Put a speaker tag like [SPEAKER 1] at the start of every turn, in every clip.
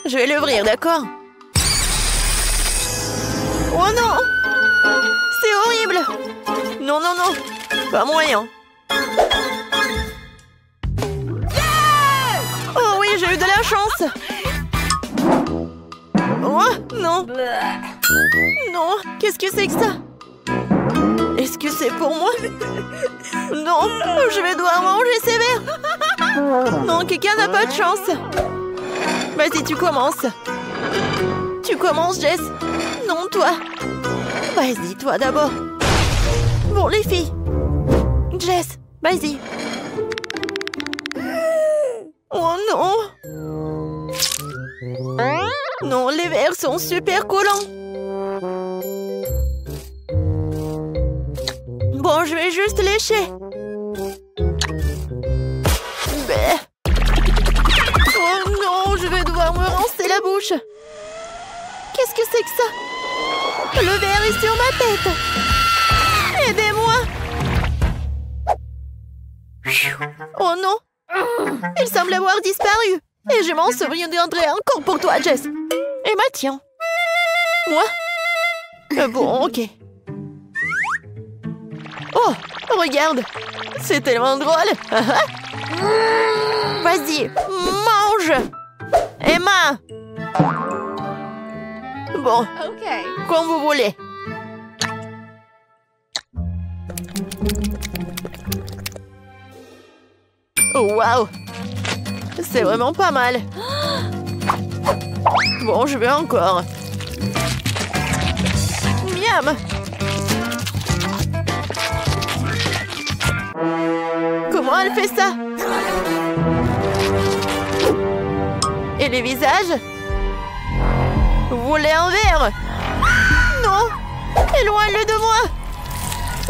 [SPEAKER 1] Je vais l'ouvrir, d'accord? Oh non! C'est horrible! Non, non, non! Pas moyen! Oh oui, j'ai eu de la chance! Oh, non! Non, qu'est-ce que c'est que ça? Est-ce que c'est pour moi? Non, je vais devoir manger sévère! Non, quelqu'un n'a pas de chance! Vas-y, tu commences! Tu commences, Jess! Non, toi! Vas-y, toi d'abord! Bon, les filles! Jess, vas-y! Oh non! Non, les verres sont super collants! Bon, je vais juste lécher! Bé. Oh non, je vais devoir me rincer la bouche! Qu'est-ce que c'est que ça? Le verre est sur ma tête! Aidez-moi! Oh non! Il semble avoir disparu! Et je m'en souviendrai encore pour toi, Jess! Emma, tiens! Moi? Bon, ok. Oh! Regarde! C'est tellement drôle! Vas-y, mange! Emma! Bon,
[SPEAKER 2] Okay.
[SPEAKER 1] comme vous voulez. Oh, waouh! C'est vraiment pas mal. Bon, je veux encore. Miam! Comment elle fait ça? Et les visages? Vous voulez un verre? Non! Éloigne-le de moi!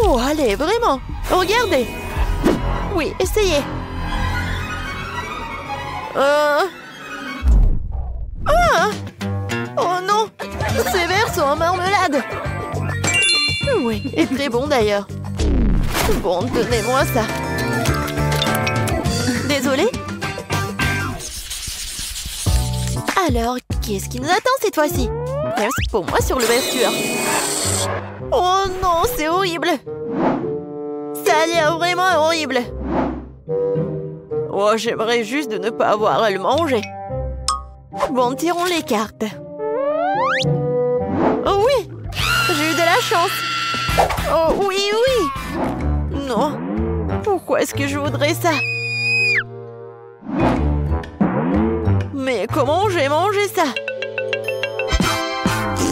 [SPEAKER 1] Oh, allez, vraiment! Regardez! Oui, essayez! Ah! Oh non! Ces verres sont en marmelade! Oui, et très bon d'ailleurs. Bon, donnez-moi ça. Désolée? Alors, qu'est-ce qui nous attend cette fois-ci? Presque pour moi sur l'ouverture. Oh non, c'est horrible! Ça a l'air vraiment horrible! Oh, j'aimerais juste de ne pas avoir à le manger. Bon, tirons les cartes. Oh oui! J'ai eu de la chance! Oh oui, oui! Non! Pourquoi est-ce que je voudrais ça? Mais comment j'ai mangé ça?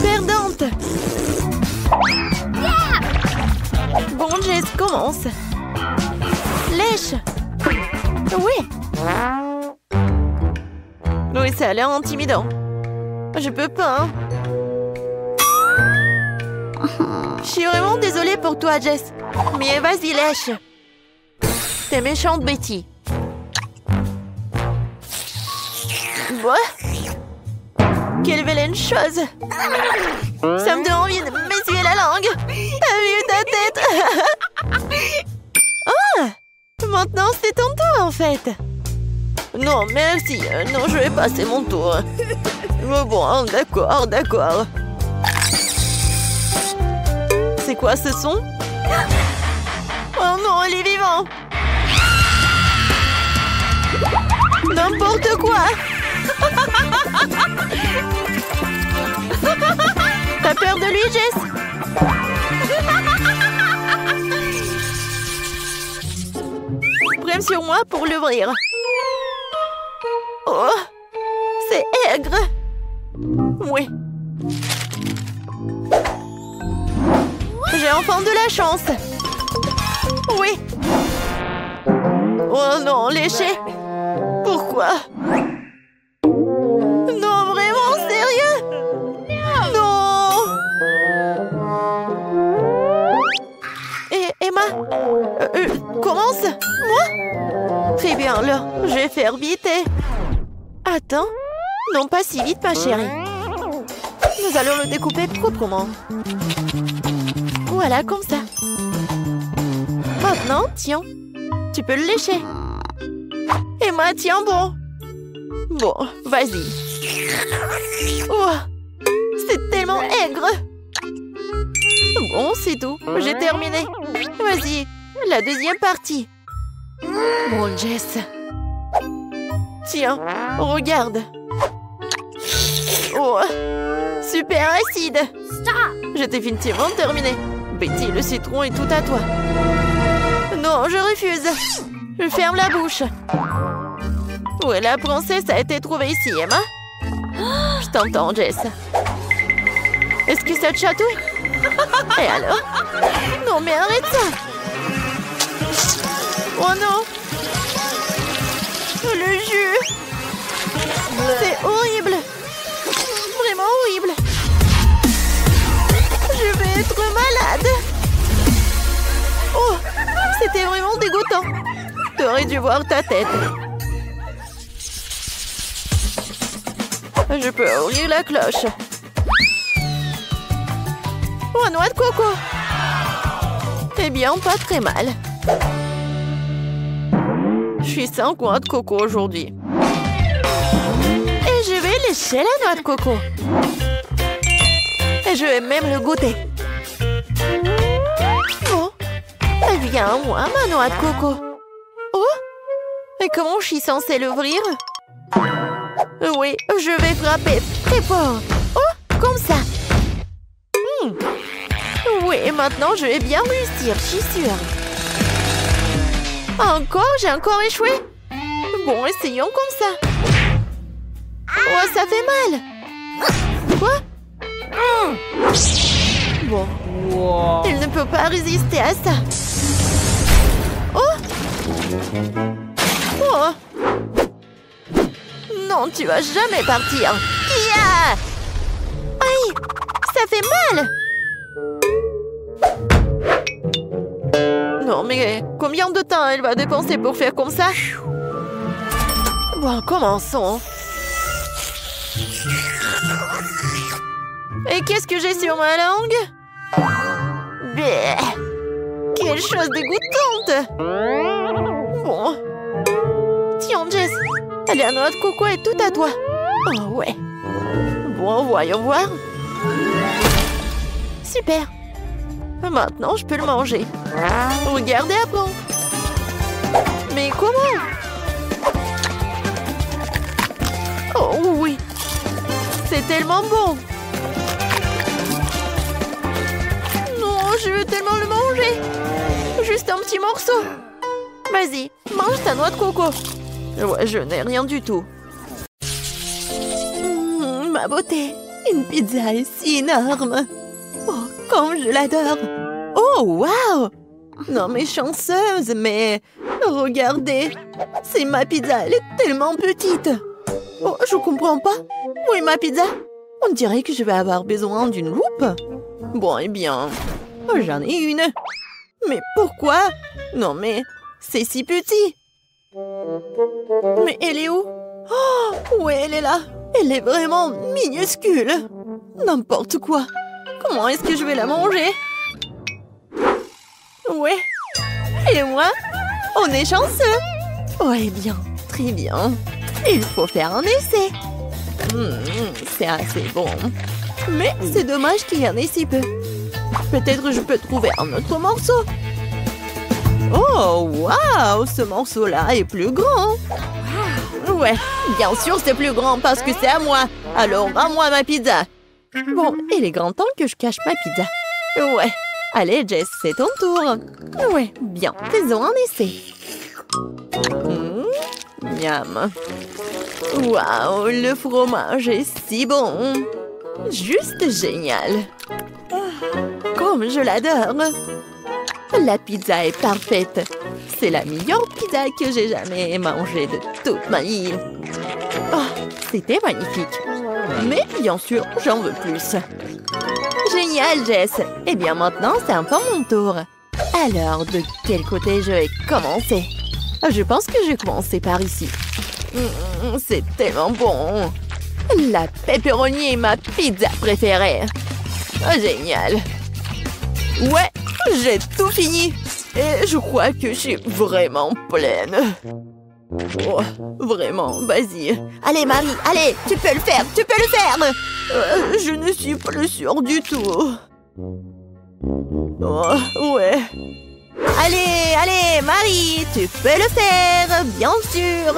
[SPEAKER 1] Perdante! Bon, Jess, commence! Lèche! Oui! Oui, ça a l'air intimidant. Je peux pas, hein? Je suis vraiment désolée pour toi, Jess. Mais vas-y, lèche. T'es méchante, Betty. Quoi? Quelle vilaine chose. Ça me donne envie de m'essuyer la langue. T'as vu ta tête? Ah! Maintenant, c'est ton tour, en fait. Non, merci. Non, je vais passer mon tour. Bon, d'accord, d'accord. C'est quoi ce son? Oh non, elle est vivante! N'importe quoi! T'as peur de lui, Jess? Prends sur moi pour l'ouvrir. Oh! C'est aigre! Oui. J'ai enfin de la chance. Oui. Oh non, léché. Pourquoi? Non, vraiment, sérieux? Non. Et Emma, commence. Moi? Très bien, là, je vais faire vite et... Attends. Non, pas si vite, ma chérie. Nous allons le découper proprement. Voilà, comme ça. Maintenant, tiens. Tu peux le lécher. Emma, tiens bon. Bon, vas-y. Oh, c'est tellement aigre. Bon, c'est tout. J'ai terminé. Vas-y, la deuxième partie. Bon, Jess. Tiens, regarde. Oh, super acide. J'ai définitivement terminé. Betty, le citron est tout à toi. Non, je refuse. Je ferme la bouche. Où est la princesse a été trouvée ici, Emma? Je t'entends, Jess. Est-ce que ça te chatouille? Et alors? Non, mais arrête ça! Oh non! Le jus! C'est horrible! Vraiment horrible! Je vais être malade! Oh! C'était vraiment dégoûtant! T'aurais dû voir ta tête! Je peux ouvrir la cloche! Oh, noix de coco! Eh bien, pas très mal. Je suis sans noix de coco aujourd'hui. Et je vais lécher la noix de coco. Et je vais même le goûter. Oh, elle vient à moi, ma noix de coco. Oh, et comment je suis censée l'ouvrir? Oui, je vais frapper très fort. Oh, comme ça. Oui, maintenant je vais bien réussir, je suis sûre. Encore? J'ai encore échoué? Bon, essayons comme ça. Oh, ça fait mal. Quoi? Bon. Wow. Il ne peut pas résister à ça. Oh! Oh! Non, tu vas jamais partir. Yeah! Aïe! Ça fait mal! Non, mais combien de temps elle va dépenser pour faire comme ça? Bon, commençons. Et qu'est-ce que j'ai sur ma langue? Bleh. Quelle chose dégoûtante! Bon. Tiens, Jess, la noix de coco est tout à toi. Oh, ouais. Bon, voyons voir. Super. Maintenant, je peux le manger. Regardez à bon. Mais comment? Oh oui. C'est tellement bon. Non, je veux tellement le manger. Juste un petit morceau. Vas-y, mange ta noix de coco. Ouais, je n'ai rien du tout. Ma beauté. Une pizza est si énorme. Oh, comme je l'adore. Oh, waouh! Non, mais chanceuse, mais... Regardez. C'est ma pizza, elle est tellement petite. Oh, je comprends pas. Où est ma pizza? On dirait que je vais avoir besoin d'une loupe. Bon, eh bien... J'en ai une. Mais pourquoi? Non, mais... C'est si petit. Mais elle est où? Oh, oui, elle est là. Elle est vraiment minuscule. N'importe quoi. Comment est-ce que je vais la manger? Ouais. Et moi? On est chanceux. Oh, eh bien, très bien. Il faut faire un essai. C'est assez bon. Mais c'est dommage qu'il y en ait si peu. Peut-être je peux trouver un autre morceau. Oh, waouh! Ce morceau-là est plus grand. Ouais, bien sûr c'est plus grand parce que c'est à moi. Alors, à moi ma pizza. Bon, il est grand temps que je cache ma pizza. Ouais. Allez, Jess, c'est ton tour. Ouais, bien. Faisons un essai. Miam. Waouh, le fromage est si bon. Juste génial. Comme je l'adore. La pizza est parfaite. C'est la meilleure pizza que j'ai jamais mangée de toute ma vie. Oh, c'était magnifique. Mais bien sûr, j'en veux plus. Génial, Jess. Eh bien, maintenant, c'est un peu mon tour. Alors, de quel côté je vais commencer? Je pense que je vais commencer par ici. C'est tellement bon. La pepperoni est ma pizza préférée. Oh, génial. Ouais, j'ai tout fini. Et je crois que je suis vraiment pleine. Oh, vraiment, vas-y. Allez, Marie, allez, tu peux le faire, tu peux le faire. Je ne suis plus sûre du tout. Oh, ouais. Allez, allez, Marie, tu peux le faire, bien sûr.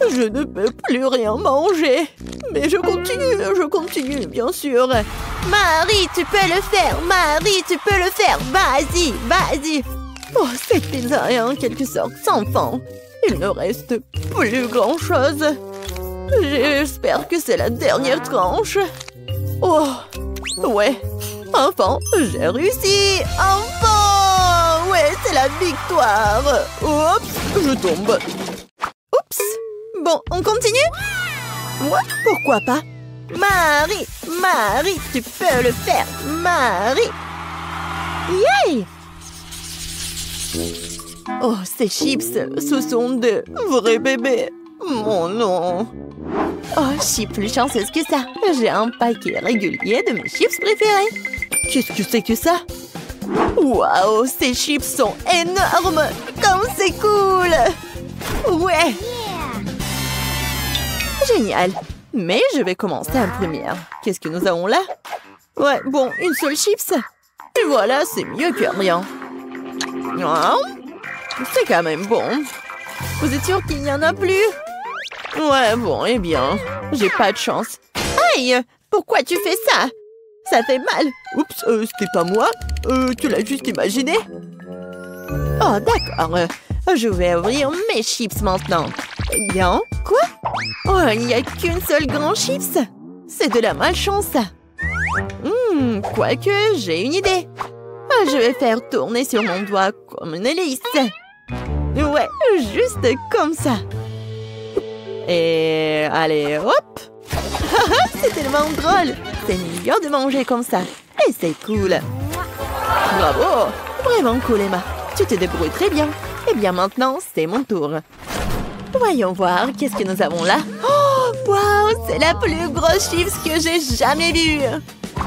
[SPEAKER 1] Je ne peux plus rien manger. Mais je continue, bien sûr. Marie, tu peux le faire, Marie, tu peux le faire. Vas-y, vas-y. Oh, cette pizza est en quelque sorte sans fin. Il ne reste plus grand-chose. J'espère que c'est la dernière tranche. Oh, ouais. Enfin, j'ai réussi. Enfin. Ouais, c'est la victoire. Oups, je tombe. Oups. Bon, on continue? Ouais, pourquoi pas? Marie, Marie, tu peux le faire. Marie. Yay! Oh, ces chips, ce sont de vrais bébés. Mon non. Oh, je suis plus chanceuse que ça. J'ai un paquet régulier de mes chips préférés. Qu'est-ce que c'est que ça? Waouh, ces chips sont énormes. Comme c'est cool. Ouais. Génial. Mais je vais commencer en première. Qu'est-ce que nous avons là? Ouais, bon, une seule chips. Et voilà, c'est mieux que rien. Oh, c'est quand même bon. Vous êtes sûr qu'il n'y en a plus? Ouais, bon, eh bien, j'ai pas de chance. Aïe! Pourquoi tu fais ça? Ça fait mal. Oups, c'était pas moi. Tu l'as juste imaginé. Oh, d'accord. Je vais ouvrir mes chips maintenant. Eh bien, quoi? Oh, il n'y a qu'une seule grande chips. C'est de la malchance, ça. Quoique, j'ai une idée. Je vais faire tourner sur mon doigt comme une hélice. Ouais, juste comme ça. Et allez, hop. C'est tellement drôle. C'est mieux de manger comme ça. Et c'est cool. Bravo. Vraiment cool, Emma. Tu te débrouilles très bien. Eh bien, maintenant, c'est mon tour. Voyons voir, qu'est-ce que nous avons là? Oh, wow, c'est la plus grosse chips que j'ai jamais vue.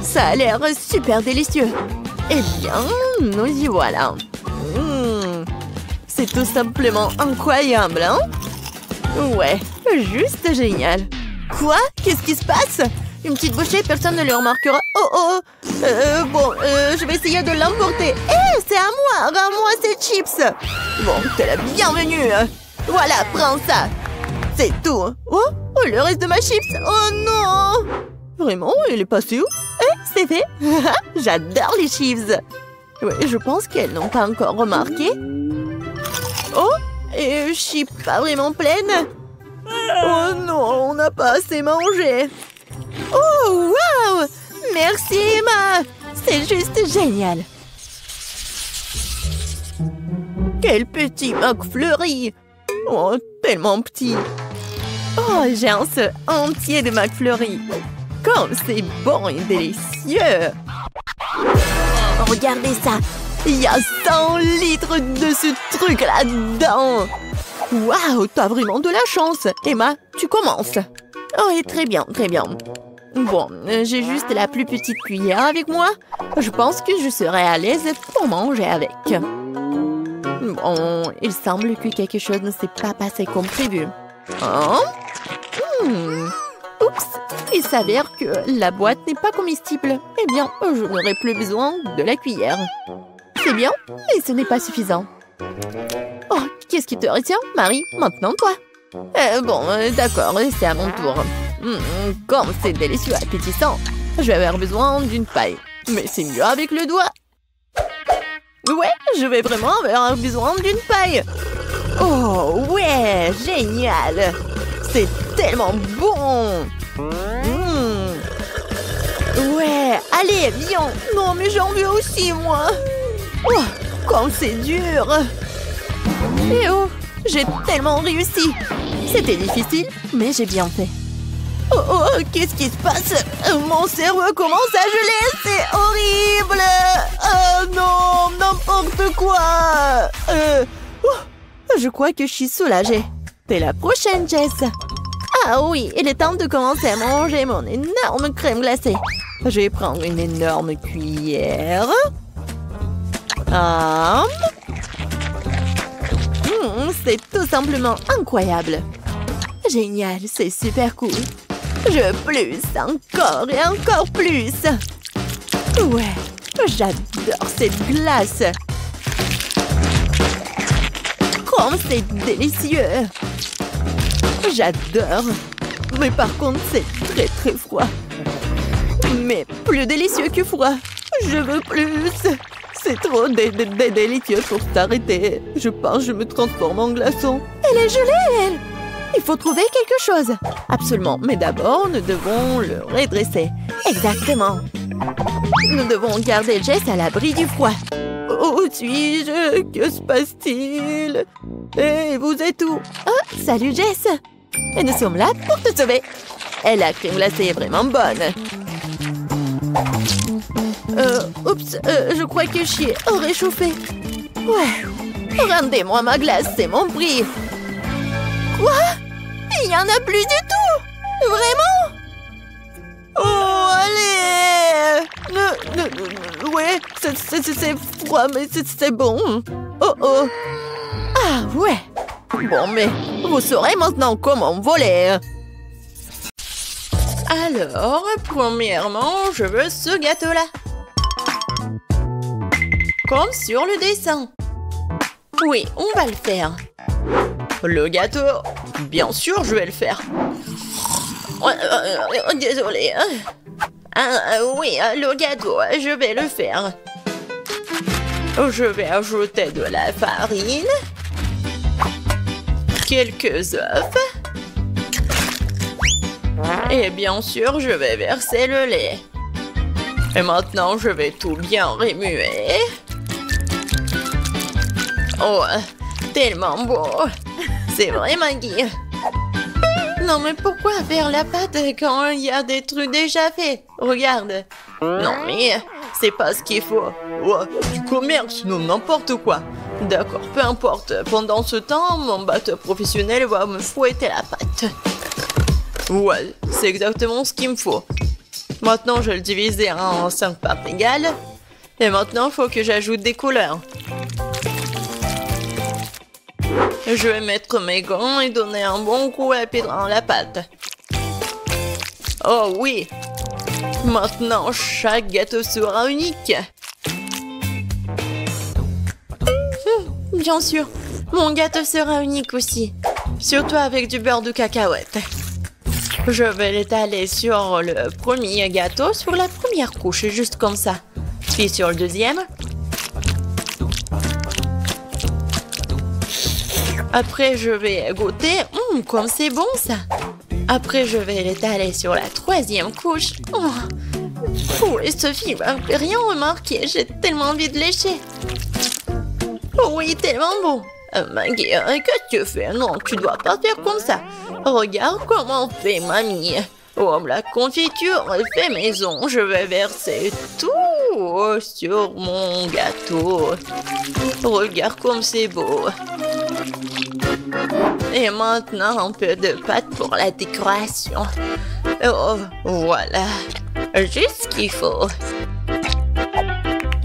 [SPEAKER 1] Ça a l'air super délicieux. Eh bien, nous y voilà. C'est tout simplement incroyable, hein? Ouais, juste génial. Quoi? Qu'est-ce qui se passe? Une petite bouchée, personne ne le remarquera. Oh, bon, je vais essayer de l'emporter. C'est à moi! Rends-moi ces chips! Bon, t'es la bienvenue. Voilà, prends ça. C'est tout. Oh, le reste de ma chips. Oh non! Vraiment, il est passé où? C'est fait. J'adore les chips. Oui, je pense qu'elles n'ont pas encore remarqué. Oh, et je suis pas vraiment pleine. Oh non, on n'a pas assez mangé. Oh, wow! Merci, Emma. C'est juste génial. Quel petit McFlurry. Oh, tellement petit. Oh, j'ai un seul entier de McFlurry. Comme c'est bon et délicieux. Regardez ça. Il y a 100 litres de ce truc là-dedans. Waouh, t'as vraiment de la chance. Emma, tu commences. Oh, et très bien, très bien. Bon, j'ai juste la plus petite cuillère avec moi. Je pense que je serai à l'aise pour manger avec. Bon, il semble que quelque chose ne s'est pas passé comme prévu. Hein? Oups, il s'avère que la boîte n'est pas comestible. Eh bien, je n'aurai plus besoin de la cuillère. C'est bien, mais ce n'est pas suffisant. Oh, qu'est-ce qui te retient, Marie? Maintenant, toi. Bon, d'accord, c'est à mon tour. Comme c'est délicieux, appétissant. Je vais avoir besoin d'une paille. Mais c'est mieux avec le doigt. Ouais, je vais vraiment avoir besoin d'une paille. Oh, ouais, génial. C'est tellement bon. Ouais, allez, viens. Non, mais j'en veux aussi, moi. Oh, comme c'est dur. Et oh, j'ai tellement réussi. C'était difficile, mais j'ai bien fait. Oh, qu'est-ce qui se passe? Mon cerveau commence à geler, c'est horrible. Oh non, n'importe quoi. Je crois que je suis soulagée. T'es la prochaine, Jess. Ah oui, il est temps de commencer à manger mon énorme crème glacée. Je vais prendre une énorme cuillère. c'est tout simplement incroyable. Génial, c'est super cool. Plus, encore et encore plus. Ouais, j'adore cette glace. Comme c'est délicieux. J'adore. Mais par contre, c'est très très froid. Mais plus délicieux que froid. Je veux plus. C'est trop délicieux pour s'arrêter. Je pense que je me transforme en glaçon. Elle est gelée, elle. Il faut trouver quelque chose. Absolument. Mais d'abord, nous devons le redresser. Exactement. Nous devons garder Jess à l'abri du froid. Où suis-je? Que se passe-t-il? Et vous êtes où? Oh, salut Jess. Et nous sommes là pour te sauver. Et la crème glacée est vraiment bonne. Oups, je crois que j'y ai réchauffé. Ouais. Rendez-moi ma glace, c'est mon prix. Quoi? Il n'y en a plus du tout. Vraiment? Oh, allez! Ouais, c'est froid, mais c'est bon. Oh, oh. Ah, ouais. Bon, mais vous saurez maintenant comment voler. Alors, premièrement, je veux ce gâteau-là. Comme sur le dessin. Oui, on va le faire. Le gâteau, bien sûr, je vais le faire. Désolée. Oui, le gâteau, je vais le faire. Je vais ajouter de la farine, quelques œufs, et bien sûr, je vais verser le lait. Et maintenant, je vais tout bien remuer. Oh, tellement beau. C'est vrai, Maggie. Non, mais pourquoi faire la pâte quand il y a des trucs déjà faits? Regarde. Non, mais c'est pas ce qu'il faut. Oh, du commerce, non, n'importe quoi. D'accord, peu importe. Pendant ce temps, mon batteur professionnel va me fouetter la pâte. Ouais, c'est exactement ce qu'il me faut. Maintenant, je vais le diviser en 5 parts égales. Et maintenant, il faut que j'ajoute des couleurs. Je vais mettre mes gants et donner un bon coup à pied dans la pâte. Oh oui! Maintenant, chaque gâteau sera unique. Bien sûr, mon gâteau sera unique aussi. Surtout avec du beurre de cacahuète. Je vais l'étaler sur le premier gâteau, sur la première couche, juste comme ça. Puis sur le deuxième. Après, je vais goûter. Comme c'est bon, ça. Après, je vais l'étaler sur la troisième couche. Oh, et Sophie va rien remarquer. J'ai tellement envie de lécher. Oh oui, tellement bon. Maggie, qu'est-ce que tu fais? Non, tu dois pas faire comme ça. Regarde comment fait mamie. Oh, la confiture est fait maison. Je vais verser tout sur mon gâteau. Regarde comme c'est beau. Et maintenant, un peu de pâte pour la décoration. Oh, voilà. Juste ce qu'il faut.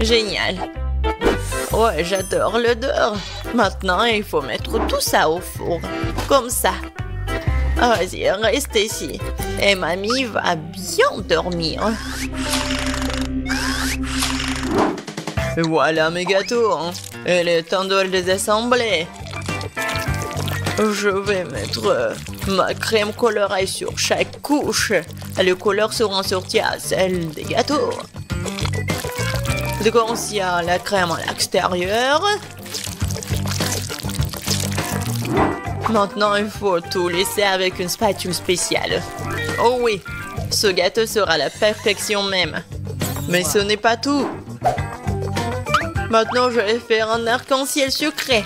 [SPEAKER 1] Génial. Ouais, j'adore l'odeur. Maintenant, il faut mettre tout ça au four. Comme ça. Vas-y, reste ici. Et mamie va bien dormir. Et voilà mes gâteaux. Il est temps de les assembler. Je vais mettre ma crème colorée sur chaque couche. Les couleurs seront sorties à celles des gâteaux. Donc, il y a la crème à l'extérieur. Maintenant, il faut tout laisser avec une spatule spéciale. Oh oui, ce gâteau sera la perfection même. Mais ce n'est pas tout. Maintenant, je vais faire un arc-en-ciel sucré.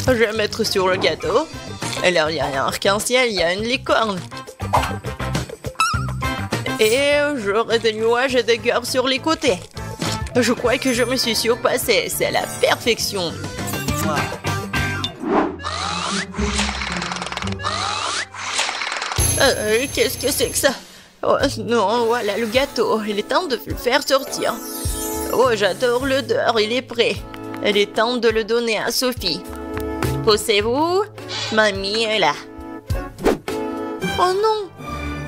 [SPEAKER 1] Je vais mettre sur le gâteau. Et là, il y a un arc-en-ciel, il y a une licorne. Et j'aurai des nuages et des cœurs sur les côtés. Je crois que je me suis surpassée. C'est la perfection. Qu'est-ce que c'est que ça? Oh non, voilà le gâteau. Il est temps de le faire sortir. Oh, j'adore l'odeur. Il est prêt. il est temps de le donner à Sophie. Posez-vous, mamie est là. Oh non,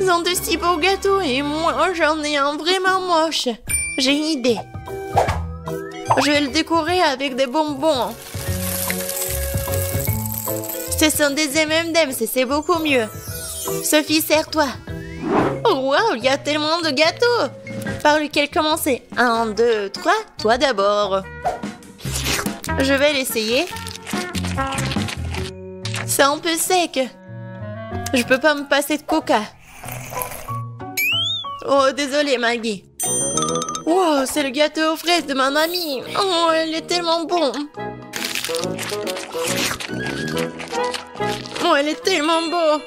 [SPEAKER 1] ils ont de si beaux gâteaux et moi j'en ai un vraiment moche. J'ai une idée. Je vais le décorer avec des bonbons. Ce sont des M&M's et c'est beaucoup mieux. Sophie, serre-toi. Oh wow, il y a tellement de gâteaux. Par lequel commencer? 1, 2, 3, toi d'abord. Je vais l'essayer. C'est un peu sec. Je peux pas me passer de coca. Oh, désolée Maggie. Wow, c'est le gâteau aux fraises de ma mamie. Oh, il est tellement bon. Oh, elle est tellement beau.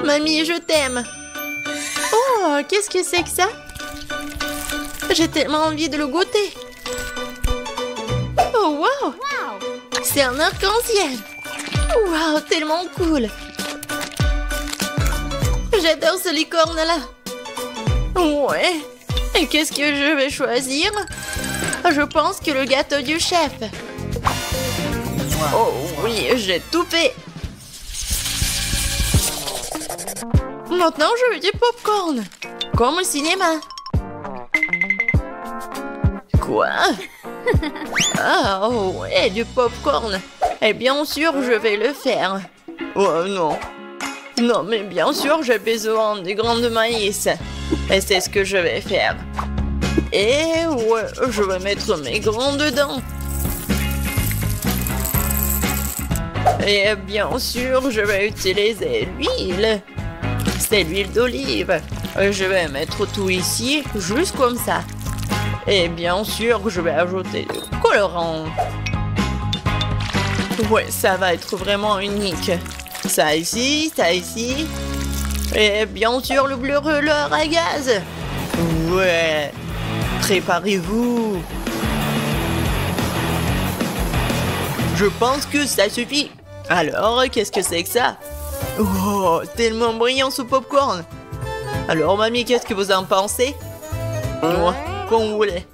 [SPEAKER 1] Mamie, je t'aime. Oh, qu'est-ce que c'est que ça? J'ai tellement envie de le goûter. Oh, wow. C'est un arc-en-ciel. Wow, tellement cool. J'adore ce licorne-là. Ouais. Et qu'est-ce que je vais choisir? Je pense que le gâteau du chef. Oh oui, j'ai tout fait. Maintenant, je veux du popcorn. Comme au cinéma. Quoi? Ah, oh ouais, du popcorn. Et bien sûr, je vais le faire. Oh non. Non, mais bien sûr, j'ai besoin des grains de maïs. Et c'est ce que je vais faire. Et ouais, je vais mettre mes grains dedans. Et bien sûr, je vais utiliser l'huile. C'est l'huile d'olive. Je vais mettre tout ici, juste comme ça. Et bien sûr, je vais ajouter du colorant. Ouais, ça va être vraiment unique. Ça ici, ça ici. Et bien sûr, le brûleur à gaz. Ouais. Préparez-vous. Je pense que ça suffit. Alors, qu'est-ce que c'est que ça? Oh, tellement brillant ce popcorn. Alors, mamie, qu'est-ce que vous en pensez? Ouais, comme vous voulez.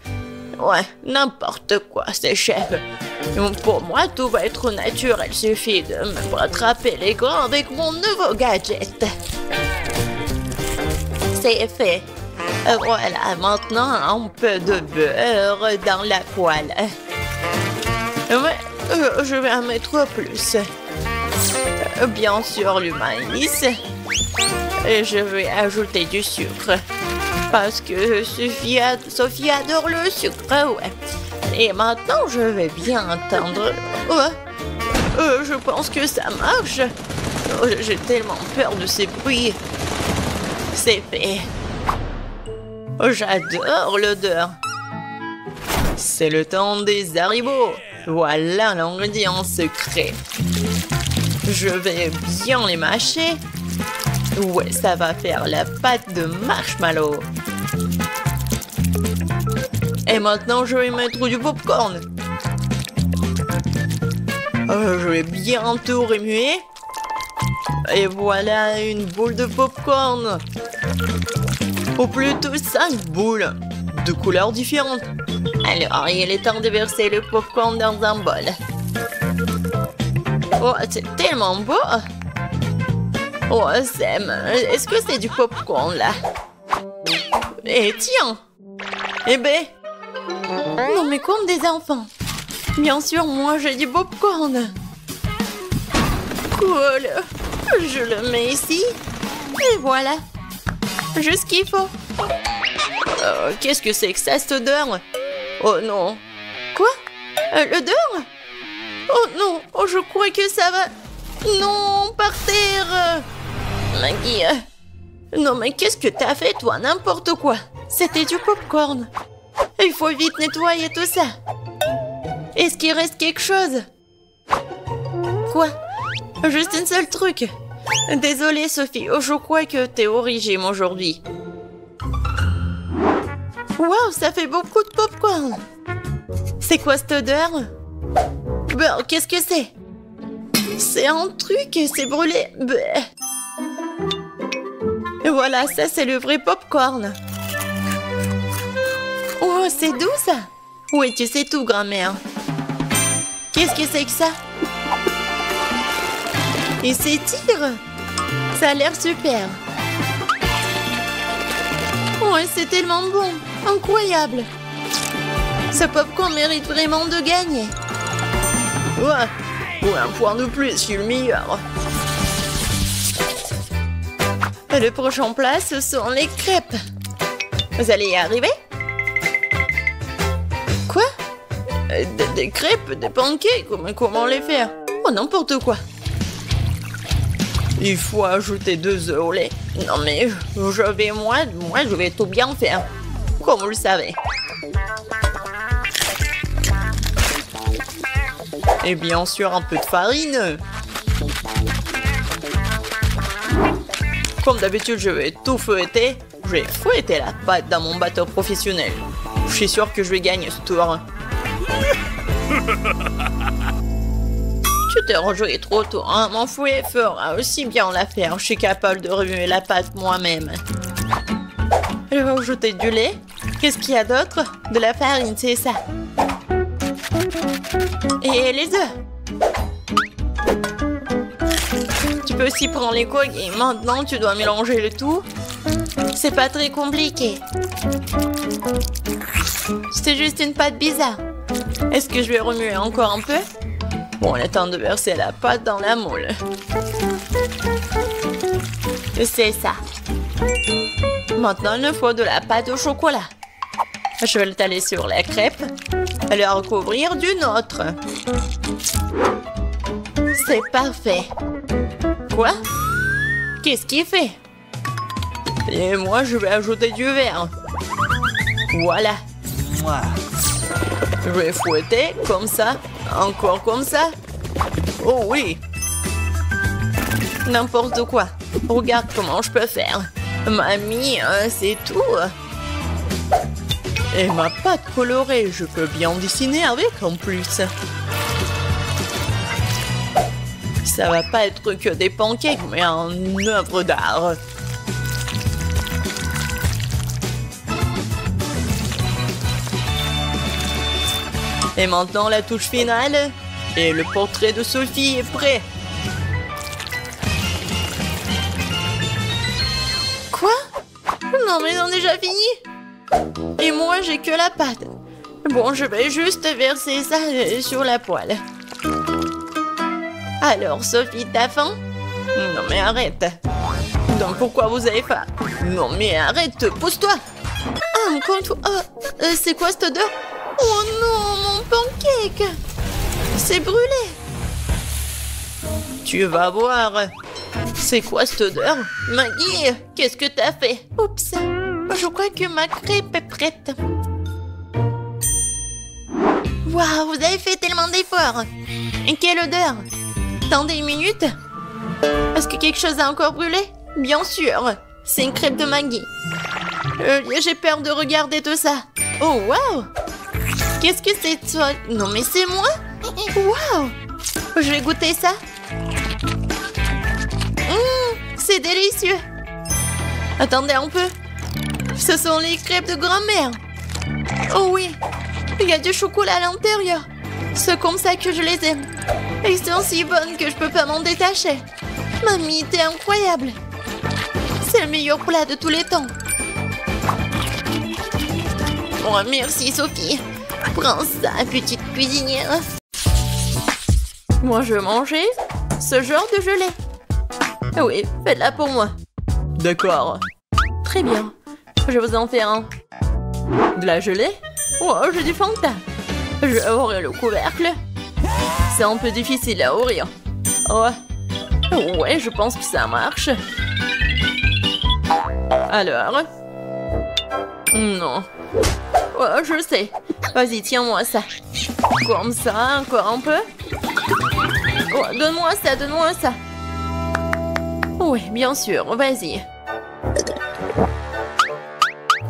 [SPEAKER 1] Ouais, n'importe quoi, c'est chef. Pour moi, tout va être naturel. Il suffit de me rattraper les grains avec mon nouveau gadget. C'est fait. Voilà, maintenant, un peu de beurre dans la poêle. Ouais, je vais en mettre plus. Bien sûr, le maïs. Et je vais ajouter du sucre. Parce que Sophie adore le sucre, ouais. Et maintenant, je vais bien entendre. Je pense que ça marche. J'ai tellement peur de ces bruits. C'est fait. J'adore l'odeur. C'est le temps des haribots. Voilà l'ingrédient secret. Je vais bien les mâcher. Ouais, ça va faire la pâte de marshmallow. Et maintenant, je vais mettre du popcorn. Je vais bien tout remuer. Et voilà une boule de popcorn. Ou plutôt 5 boules de couleurs différentes. Alors, il est temps de verser le popcorn dans un bol. Oh, c'est tellement beau. Oh, Sam, est-ce que c'est du popcorn, là? Et tiens. Eh ben. Non, mais comme des enfants. Bien sûr, moi, j'ai du popcorn. Cool. Je le mets ici. Et voilà. Juste ce qu'il faut. Qu'est-ce que c'est que ça, cette odeur? Oh non. Quoi? L'odeur? Oh non. Oh, je crois que ça va... Non, par terre. Maggie. Non, mais qu'est-ce que t'as fait, toi? N'importe quoi. C'était du popcorn. Il faut vite nettoyer tout ça. Est-ce qu'il reste quelque chose? Quoi? Juste un seul truc. Désolée, Sophie. Je crois que t'es au régime aujourd'hui. Waouh, ça fait beaucoup de popcorn. C'est quoi cette odeur? Ben, qu'est-ce que c'est? C'est un truc, c'est brûlé. Bleh. Voilà, ça c'est le vrai popcorn. Oh, c'est doux ça. Oui, tu sais tout, grand-mère. Qu'est-ce que c'est que ça? Il s'étire. Ça a l'air super. Ouais, c'est tellement bon. Incroyable. Ce popcorn mérite vraiment de gagner. Ouais, un point de plus, je suis le meilleur. Le prochain plat, ce sont les crêpes. Vous allez y arriver? Quoi? Des crêpes, des pancakes, mais comment les faire? Oh, n'importe quoi. Il faut ajouter 2 œufs au lait. Non mais, je vais tout bien faire. Comme vous le savez. Et bien sûr, un peu de farine. Comme d'habitude, je vais tout fouetter. Je vais fouetter la pâte dans mon batteur professionnel. Je suis sûr que je vais gagner ce tour. Tu t'es rejoué trop tôt, hein? Mon fouet fera aussi bien l'affaire. Je suis capable de remuer la pâte moi-même. Je vais ajouter du lait. Qu'est-ce qu'il y a d'autre? De la farine, c'est ça. Et les œufs. Tu peux aussi prendre les coques et maintenant tu dois mélanger le tout. C'est pas très compliqué. C'est juste une pâte bizarre. Est-ce que je vais remuer encore un peu? Bon, il est temps de verser la pâte dans la moule. C'est ça. Maintenant, il nous faut de la pâte au chocolat. Je vais l'étaler sur la crêpe et la recouvrir d'une autre. C'est parfait. Quoi? Qu'est-ce qu'il fait? Et moi, je vais ajouter du verre. Voilà. Je vais fouetter comme ça. Encore comme ça. Oh oui. N'importe quoi. Regarde comment je peux faire. Mamie, c'est tout. Et ma pâte colorée, je peux bien dessiner avec en plus. Ça va pas être que des pancakes, mais une œuvre d'art. Et maintenant la touche finale. Et le portrait de Sophie est prêt. Quoi? Non mais ils ont déjà fini. Et moi j'ai que la pâte. Bon, je vais juste verser ça sur la poêle. Alors Sophie, t'as faim? Non mais arrête. Donc pourquoi vous avez faim? Non mais arrête, pousse-toi. Ah, encore une fois. C'est quoi cette odeur? Oh non, mon pancake! C'est brûlé! Tu vas voir! C'est quoi cette odeur? Maggie, qu'est-ce que t'as fait? Oups! Je crois que ma crêpe est prête. Waouh, vous avez fait tellement d'efforts! Et quelle odeur! Attendez une minute! Est-ce que quelque chose a encore brûlé? Bien sûr! C'est une crêpe de Maggie. J'ai peur de regarder tout ça. Oh, waouh! Qu'est-ce que c'est toi? Non mais c'est moi? Waouh! Je vais goûter ça. C'est délicieux. Attendez un peu. Ce sont les crêpes de grand-mère. Oh oui, il y a du chocolat à l'intérieur. C'est comme ça que je les aime. Elles sont si bonnes que je peux pas m'en détacher. Mamie, t'es incroyable. C'est le meilleur plat de tous les temps. Oh, merci Sophie. Prends ça, petite cuisinière. Moi, je veux manger ce genre de gelée. Oui, faites-la pour moi. D'accord. Très bien. Je vous en fais un. De la gelée? Oh, j'ai du Fanta. Je vais ouvrir le couvercle. C'est un peu difficile à ouvrir. Oh. Ouais, je pense que ça marche. Alors? Non. Oh, je sais. Vas-y, tiens-moi ça. Comme ça, encore un peu. Oh, donne-moi ça, donne-moi ça. Oui, bien sûr, vas-y.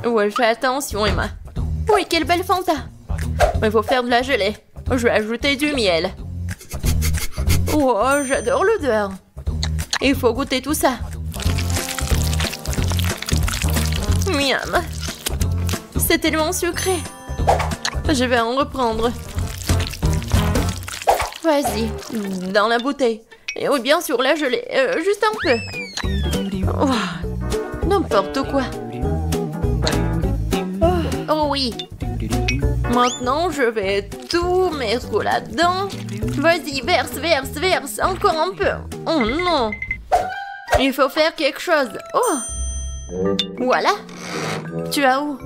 [SPEAKER 1] Ouais, fais attention, Emma. Oui, quelle belle Fanta. Il faut faire de la gelée. Je vais ajouter du miel. Oh, j'adore l'odeur. Il faut goûter tout ça. Miam. C'est tellement sucré. Je vais en reprendre. Vas-y, dans la bouteille. Et oui, bien sûr, la gelée. Juste un peu. Oh, n'importe quoi. Oh oui. Maintenant, je vais tout mettre là-dedans. Vas-y, verse, verse, verse. Encore un peu. Oh non. Il faut faire quelque chose. Oh. Voilà. Tu as où?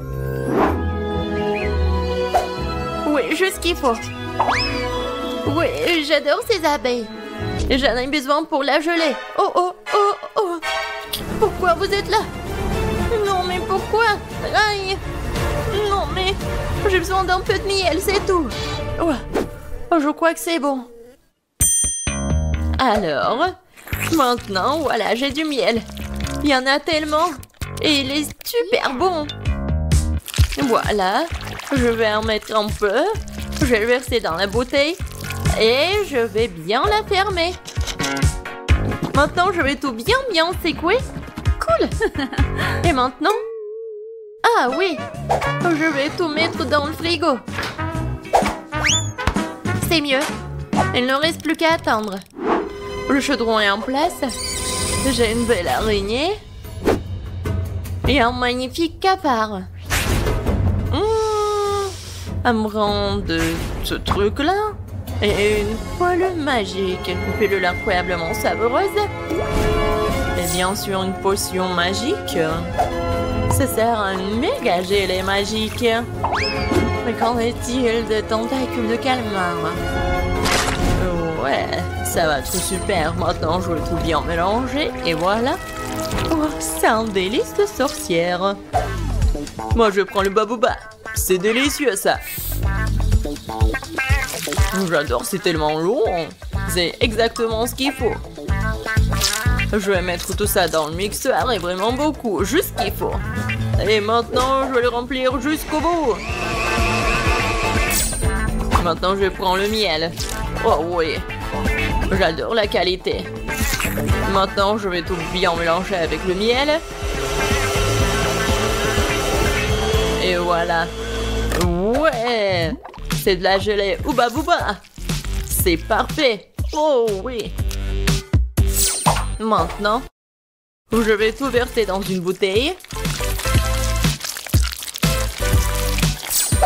[SPEAKER 1] Oui, juste ce qu'il faut. Oui, j'adore ces abeilles. J'en ai besoin pour la gelée. Oh, oh, oh, oh. Pourquoi vous êtes là? Non, mais pourquoi? Aïe. Non, mais j'ai besoin d'un peu de miel, c'est tout. Oh, je crois que c'est bon. Alors, maintenant, voilà, j'ai du miel. Il y en a tellement. Et il est super bon. Voilà, je vais en mettre un peu. Je vais le verser dans la bouteille. Et je vais bien la fermer. Maintenant, je vais tout bien secouer. Cool. Et maintenant? Ah oui, je vais tout mettre dans le frigo. C'est mieux. Il ne reste plus qu'à attendre. Le chaudron est en place. J'ai une belle araignée. Et un magnifique cafard. Un brin de ce truc-là. Et une poêle magique. Une pilule incroyablement savoureuse. Et bien sûr une potion magique. Ça sert à un méga gelée magique. Mais qu'en est-il de tentacules de calmar? Ouais, ça va être super. Maintenant, je vais tout bien mélanger. Et voilà. Oh, c'est un délice de sorcière. Moi, je prends le babouba. C'est délicieux, ça. J'adore, c'est tellement long. C'est exactement ce qu'il faut. Je vais mettre tout ça dans le mixeur et vraiment beaucoup, juste ce qu'il faut. Et maintenant, je vais le remplir jusqu'au bout. Maintenant, je prends le miel. Oh oui, j'adore la qualité. Maintenant, je vais tout bien mélanger avec le miel. Et voilà. Ouais, c'est de la gelée Ouba Booba. C'est parfait. Oh oui. Maintenant, je vais tout verser dans une bouteille.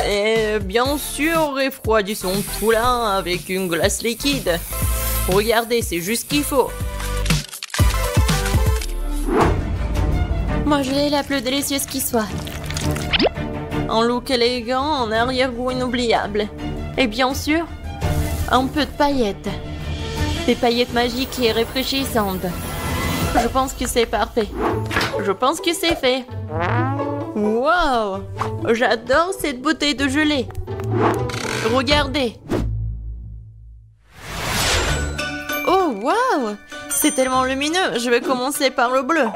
[SPEAKER 1] Et bien sûr, refroidissons tout là avec une glace liquide. Regardez, c'est juste ce qu'il faut. Moi, je l'ai la plus délicieuse qui soit. Un look élégant, en arrière-goût inoubliable. Et bien sûr, un peu de paillettes. Des paillettes magiques et rafraîchissantes. Je pense que c'est parfait. Je pense que c'est fait. Wow! J'adore cette bouteille de gelée. Regardez. Oh, wow! C'est tellement lumineux. Je vais commencer par le bleu.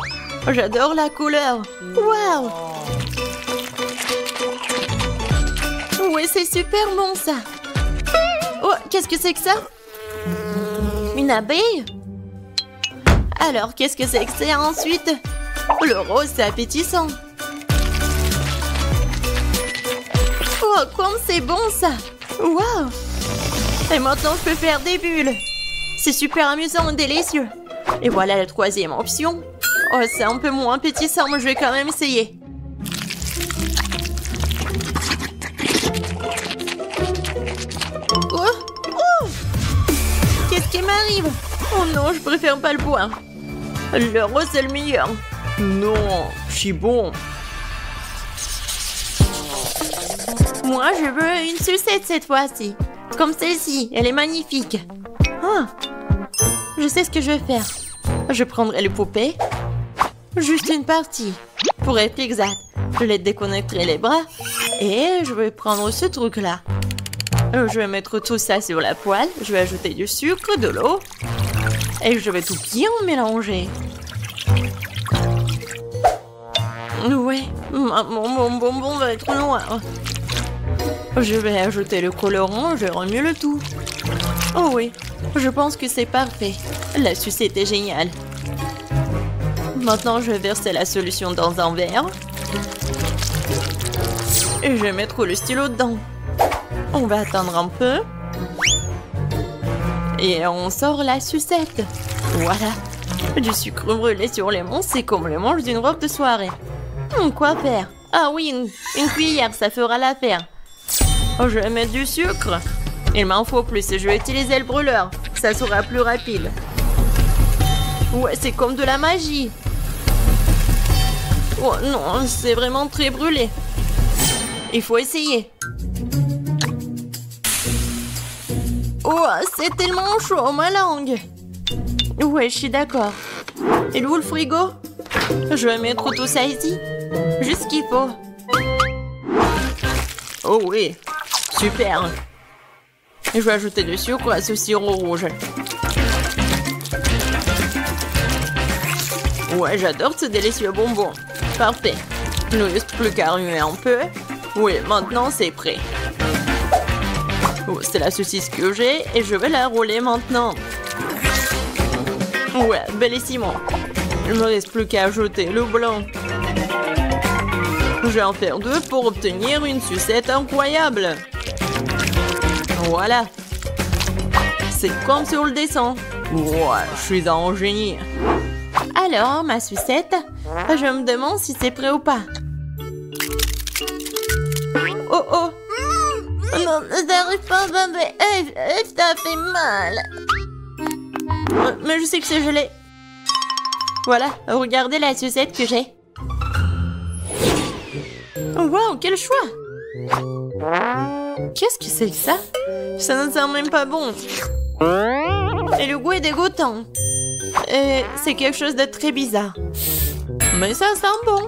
[SPEAKER 1] J'adore la couleur. Wow! Ouais, c'est super bon, ça. Oh, qu'est-ce que c'est que ça? Une abeille? Alors, qu'est-ce que c'est que ça ensuite? Le rose, c'est appétissant. Oh, comme c'est bon, ça. Wow! Et maintenant, je peux faire des bulles. C'est super amusant et délicieux. Et voilà la troisième option. Oh, c'est un peu moins appétissant, mais je vais quand même essayer. Oh! Oh! Qu'est-ce qui m'arrive? Oh non, je préfère pas le boire. Le rose, c'est le meilleur. Non, je suis bon. Moi, je veux une sucette cette fois-ci. Comme celle-ci, elle est magnifique. Ah, je sais ce que je vais faire. Je prendrai le poupée. Juste une partie. Pour être exact, je les déconnecterai les bras. Et je vais prendre ce truc-là. Je vais mettre tout ça sur la poêle. Je vais ajouter du sucre, de l'eau. Et je vais tout bien mélanger. Ouais, mon bonbon va être noir. Je vais ajouter le colorant, je remue le tout. Oh oui, je pense que c'est parfait. La sucette est géniale. Maintenant, je vais verser la solution dans un verre. Et je vais mettre le stylo dedans. On va attendre un peu. Et on sort la sucette. Voilà. Du sucre brûlé sur les mains, c'est comme le manche d'une robe de soirée. Quoi faire? Ah oui, une cuillère, ça fera l'affaire. Oh, je vais mettre du sucre. Il m'en faut plus, je vais utiliser le brûleur. Ça sera plus rapide. Ouais, c'est comme de la magie. Oh non, c'est vraiment très brûlé. Il faut essayer. Oh, c'est tellement chaud, ma langue. Ouais, je suis d'accord. Et où le frigo? Je vais mettre tout ça ici. Juste ce qu'il faut. Oh oui, super. Et je vais ajouter du sucre à ce sirop rouge. Ouais, j'adore ce délicieux bonbon. Parfait. Il ne reste plus qu'à remuer un peu. Oui, maintenant c'est prêt. Oh, c'est la saucisse que j'ai et je vais la rouler maintenant. Ouais, bellissimo. Il ne me reste plus qu'à ajouter le blanc. Je vais en faire 2 pour obtenir une sucette incroyable. Voilà. C'est comme sur le dessin. Ouais, je suis un génie. Alors, ma sucette, je me demande si c'est prêt ou pas. Oh oh. Non, t'arrives pas, bébé. Ça fait mal. Mais je sais que c'est gelé. Voilà, regardez la sucette que j'ai. Wow, quel choix! Qu'est-ce que c'est que ça? Ça ne sent même pas bon. Et le goût est dégoûtant. Et c'est quelque chose de très bizarre. Mais ça sent bon.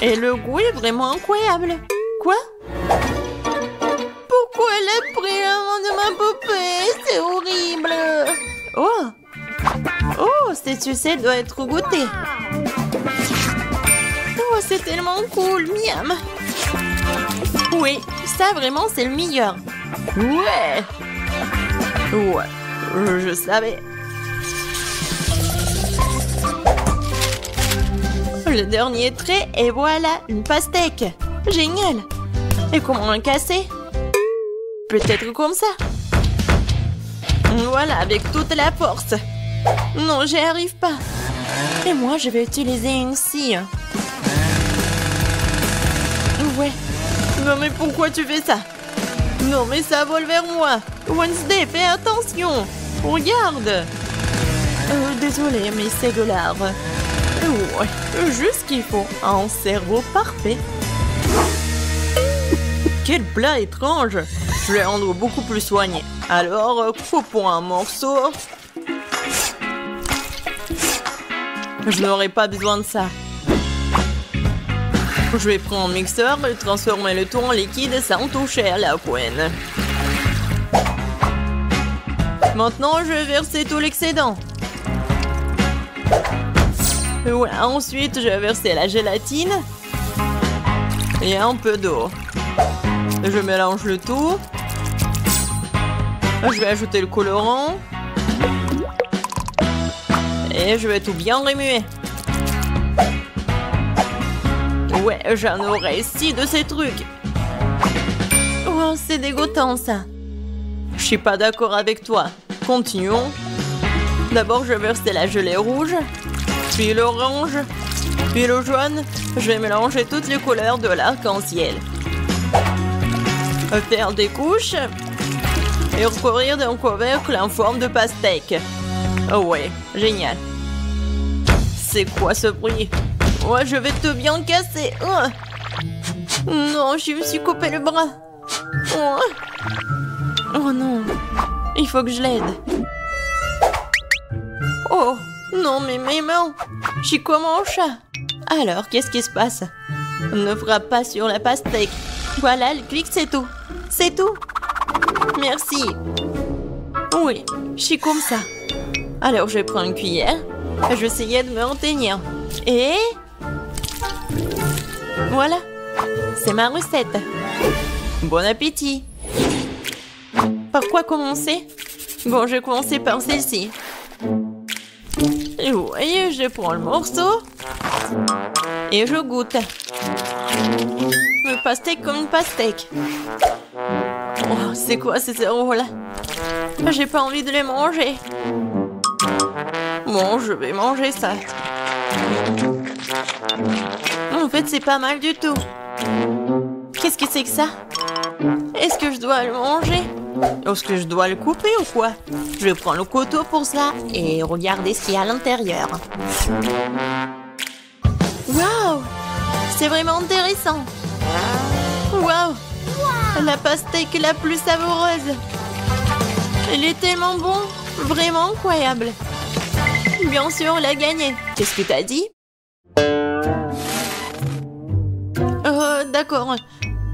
[SPEAKER 1] Et le goût est vraiment incroyable. Quoi? Pourquoi elle a pris l'amant de ma poupée? C'est horrible. Oh! Oh, cette sucette doit être goûtée. Oh, c'est tellement cool, miam. Oui, ça vraiment c'est le meilleur. Ouais. Ouais, je savais. Le dernier trait et voilà, une pastèque. Génial. Et comment la casser? Peut-être comme ça. Voilà, avec toute la force. Non, j'y arrive pas. Et moi, je vais utiliser une scie. Ouais. Non, mais pourquoi tu fais ça? Non, mais ça vole vers moi. Wednesday, fais attention. Regarde. Désolée, mais c'est de l'art. Ouais, juste ce qu'il faut. Un cerveau parfait. Quel plat étrange. Je vais rendre beaucoup plus soigné. Alors, coupons un morceau. Je n'aurai pas besoin de ça. Je vais prendre un mixeur et transformer le tout en liquide sans toucher à la poêle. Maintenant, je vais verser tout l'excédent. Ouais, ensuite, je vais verser la gélatine et un peu d'eau. Je mélange le tout. Je vais ajouter le colorant. Et je vais tout bien remuer. Ouais, j'en aurai 6 de ces trucs. Oh, c'est dégoûtant ça. Je suis pas d'accord avec toi. Continuons. D'abord, je vais verser la gelée rouge, puis l'orange, puis le jaune. Je vais mélanger toutes les couleurs de l'arc-en-ciel. Faire des couches et recouvrir d'un couvercle en forme de pastèque. Oh ouais, génial. C'est quoi ce bruit? Oh, je vais te bien casser. Oh. Non, je me suis coupé le bras. Oh. Oh non, il faut que je l'aide. Oh, non, mais mes mains. Je suis comme un chat. Alors, qu'est-ce qui se passe? Ne frappe pas sur la pastèque. Voilà, le clic, c'est tout. C'est tout. Merci. Oui, je suis comme ça. Alors, je vais prendre une cuillère. Je vais essayer de me retenir. Et... voilà. C'est ma recette. Bon appétit. Par quoi commencer? Bon, je vais commencer par celle-ci. Et vous voyez, je prends le morceau. Et je goûte. Le pastèque comme une pastèque. Oh, c'est quoi ces euros-là? J'ai pas envie de les manger. Bon, je vais manger ça. En fait, c'est pas mal du tout. Qu'est-ce que c'est que ça? Est-ce que je dois le manger? Est-ce que je dois le couper ou quoi? Je vais prendre le couteau pour ça et regarder ce qu'il y a à l'intérieur. Waouh! C'est vraiment intéressant. Waouh! La pastèque la plus savoureuse. Elle est tellement bon. Vraiment incroyable. Bien sûr, elle a gagné. Qu'est-ce que t'as dit? D'accord.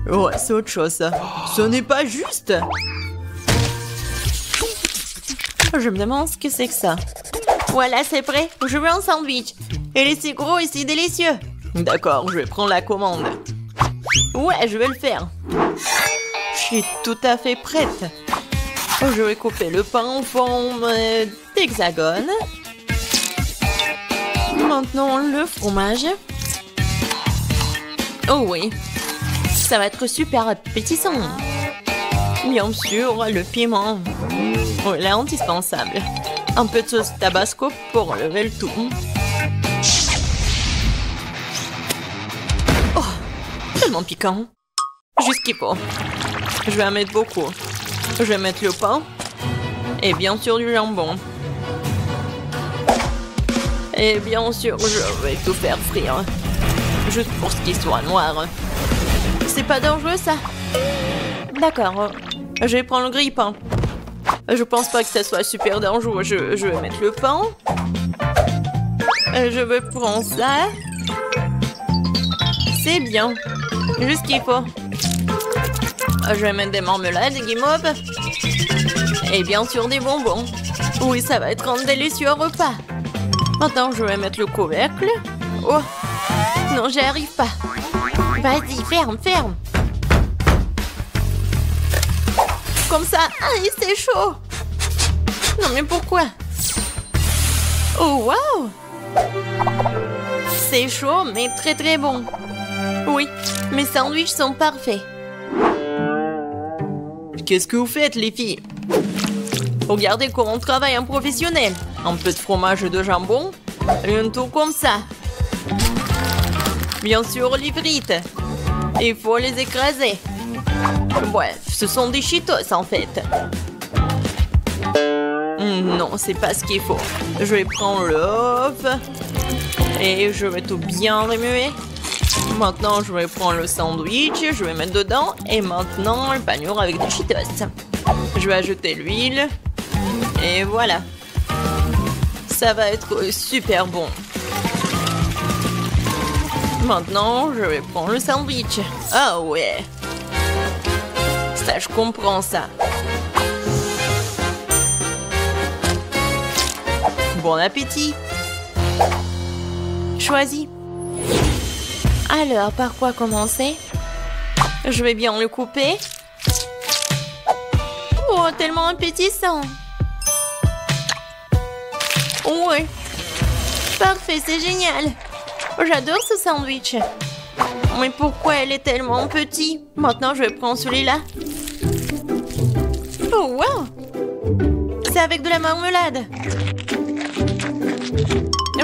[SPEAKER 1] Ouais, c'est autre chose, ça. Ce n'est pas juste. Je me demande ce que c'est que ça. Voilà, c'est prêt. Je veux un sandwich. Il est si gros et si délicieux. D'accord, je vais prendre la commande. Ouais, je vais le faire. Je suis tout à fait prête. Je vais couper le pain en forme d'hexagone. Maintenant, le fromage. Oh oui, ça va être super appétissant. Bien sûr, le piment. Voilà, indispensable. Un peu de sauce tabasco pour enlever le tout. Oh, tellement piquant. Juste qu'il faut. Je vais en mettre beaucoup. Je vais mettre le pain. Et bien sûr du jambon. Et bien sûr, je vais tout faire frire. Juste pour ce qu'il soit noir. C'est pas dangereux, ça? D'accord. Je vais prendre le grille-pain. Je pense pas que ça soit super dangereux. Je vais mettre le pain. Je vais prendre ça. C'est bien. Juste ce qu'il faut. Je vais mettre des marmelades, des guimauves. Et bien sûr des bonbons. Oui, ça va être un délicieux repas. Maintenant, je vais mettre le couvercle. Oh! Non, j'y arrive pas. Vas-y, ferme, ferme. Comme ça. Aïe, c'est chaud. Non, mais pourquoi? Oh, waouh! C'est chaud, mais très très bon. Oui, mes sandwichs sont parfaits. Qu'est-ce que vous faites, les filles? Regardez comment on travaille un professionnel. Un peu de fromage et de jambon. Et un tout comme ça. Bien sûr, les frites. Il faut les écraser. Bref, ce sont des Cheetos en fait. Non, c'est pas ce qu'il faut. Je vais prendre l'œuf. Et je vais tout bien remuer. Maintenant, je vais prendre le sandwich. Je vais mettre dedans. Et maintenant, le panure avec des Cheetos. Je vais ajouter l'huile. Et voilà. Ça va être super bon. Maintenant, je vais prendre le sandwich. Ah ouais. Ça, je comprends ça. Bon appétit. Choisis. Alors, par quoi commencer? Je vais bien le couper. Oh, tellement appétissant. Ouais. Parfait, c'est génial. J'adore ce sandwich. Mais pourquoi elle est tellement petite? Maintenant, je vais prendre celui-là. Oh, wow! C'est avec de la marmelade.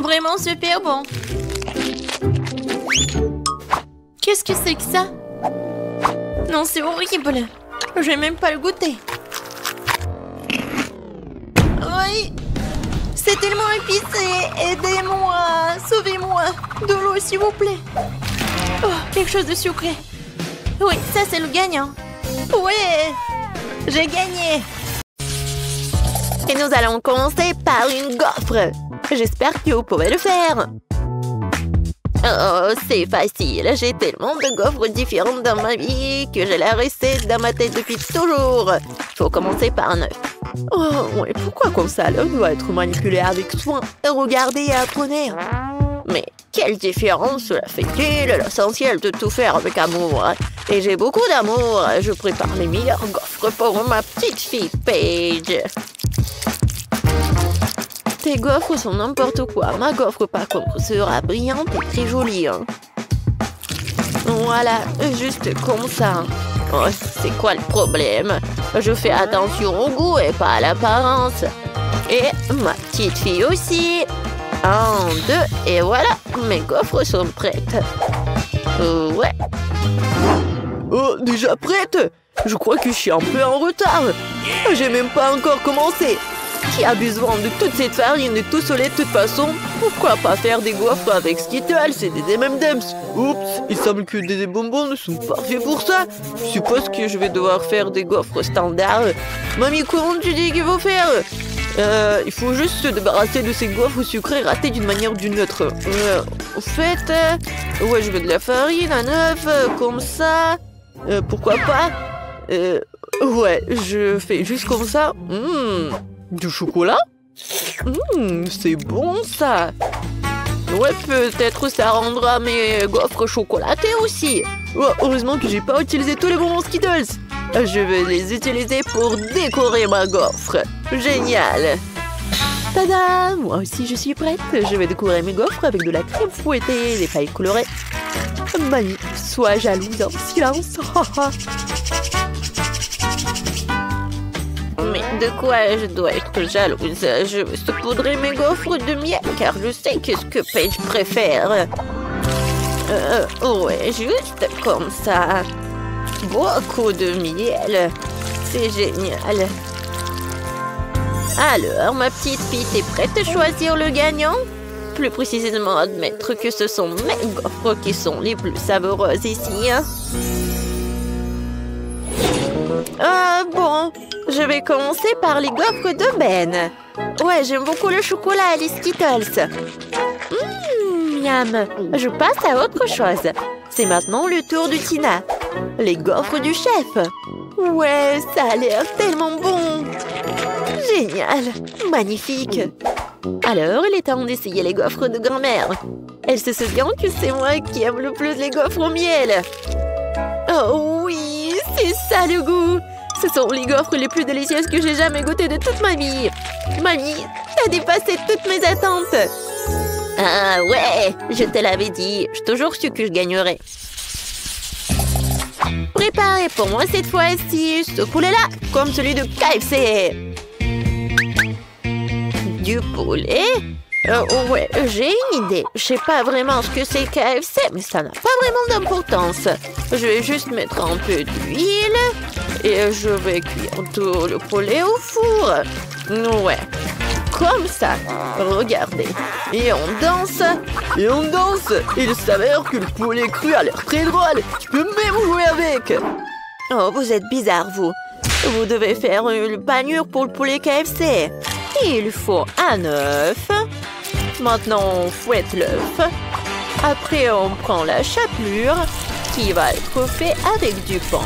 [SPEAKER 1] Vraiment super bon. Qu'est-ce que c'est que ça? Non, c'est horrible. Je vais même pas le goûter. Oui. C'est tellement épicé. Aidez-moi. Sauvez-moi. De l'eau, s'il vous plaît. Oh, quelque chose de sucré. Oui, ça, c'est le gagnant. Ouais. J'ai gagné. Et nous allons commencer par une gaufre. J'espère que vous pourrez le faire. Oh, c'est facile. J'ai tellement de gaufres différentes dans ma vie que j'ai la recette dans ma tête depuis toujours. Il faut commencer par un œuf. Oh, ouais, pourquoi comme ça? L'œuf doit être manipulé avec soin et regardé et apprenez. Mais quelle différence cela fait-il? L'essentiel de tout faire avec amour. Et j'ai beaucoup d'amour. Je prépare les meilleures gaufres pour ma petite fille Paige. Tes gaufres sont n'importe quoi. Ma gaufre, par contre, sera brillante et très jolie. Voilà, juste comme ça. Oh, c'est quoi le problème? Je fais attention au goût et pas à l'apparence. Et ma petite fille aussi. 1, 2, et voilà, mes gaufres sont prêtes. Ouais. Oh, déjà prête? Je crois que je suis un peu en retard. J'ai même pas encore commencé. Qui a besoin de toute cette farine et tout ce lait de toute façon? Pourquoi pas faire des gaufres avec Skittles et des M&M's? Oups, il semble que des bonbons ne sont pas faits pour ça. Je suppose que je vais devoir faire des gaufres standards. Mamie, comment tu dis qu'il faut faire? Il faut juste se débarrasser de ces gaufres sucrées ratées d'une manière ou d'une autre. Au fait, ouais, je veux de la farine, un œuf, comme ça. Pourquoi pas? Ouais, je fais juste comme ça. Du chocolat? C'est bon ça. Ouais, peut-être ça rendra mes gaufres chocolatées aussi. Oh, heureusement que j'ai pas utilisé tous les bonbons Skittles. Je vais les utiliser pour décorer ma gaufre. Génial! Tada! Moi aussi, je suis prête. Je vais décorer mes gaufres avec de la crème fouettée et des pailles colorées. Mamie, sois jalouse en silence. Mais de quoi je dois être jalouse? Je vais saupoudrer mes gaufres de miel car je sais qu'est-ce que Paige préfère. Ouais, juste comme ça. Beaucoup de miel. C'est génial. Alors, ma petite fille, t'es prête à choisir le gagnant? Plus précisément, admettre que ce sont mes gaufres qui sont les plus savoureuses ici. Hein? Bon, je vais commencer par les gaufres de Ben. Ouais, j'aime beaucoup le chocolat et les Skittles. Miam. Je passe à autre chose. C'est maintenant le tour de Tina. Les gaufres du chef. Ouais, ça a l'air tellement bon. Génial. Magnifique. Alors, il est temps d'essayer les gaufres de grand-mère. Elle se souvient que c'est moi qui aime le plus les gaufres au miel. Oh oui, c'est ça le goût. Ce sont les gaufres les plus délicieuses que j'ai jamais goûtées de toute ma vie. Mamie, t'as dépassé toutes mes attentes. Ah ouais, je te l'avais dit. J'ai toujours su que je gagnerais. Préparez pour moi cette fois-ci ce poulet-là, comme celui de KFC. Du poulet? Ouais, j'ai une idée. Je sais pas vraiment ce que c'est KFC, mais ça n'a pas vraiment d'importance. Je vais juste mettre un peu d'huile et je vais cuire tout le poulet au four. Ouais, comme ça. Regardez. Et on danse. Et on danse. Il s'avère que le poulet cru a l'air très drôle. Tu peux même jouer avec. Oh, vous êtes bizarre, vous. Vous devez faire une panure pour le poulet KFC. Il faut un œuf. Maintenant, on fouette l'œuf. Après, on prend la chapelure qui va être faite avec du pain.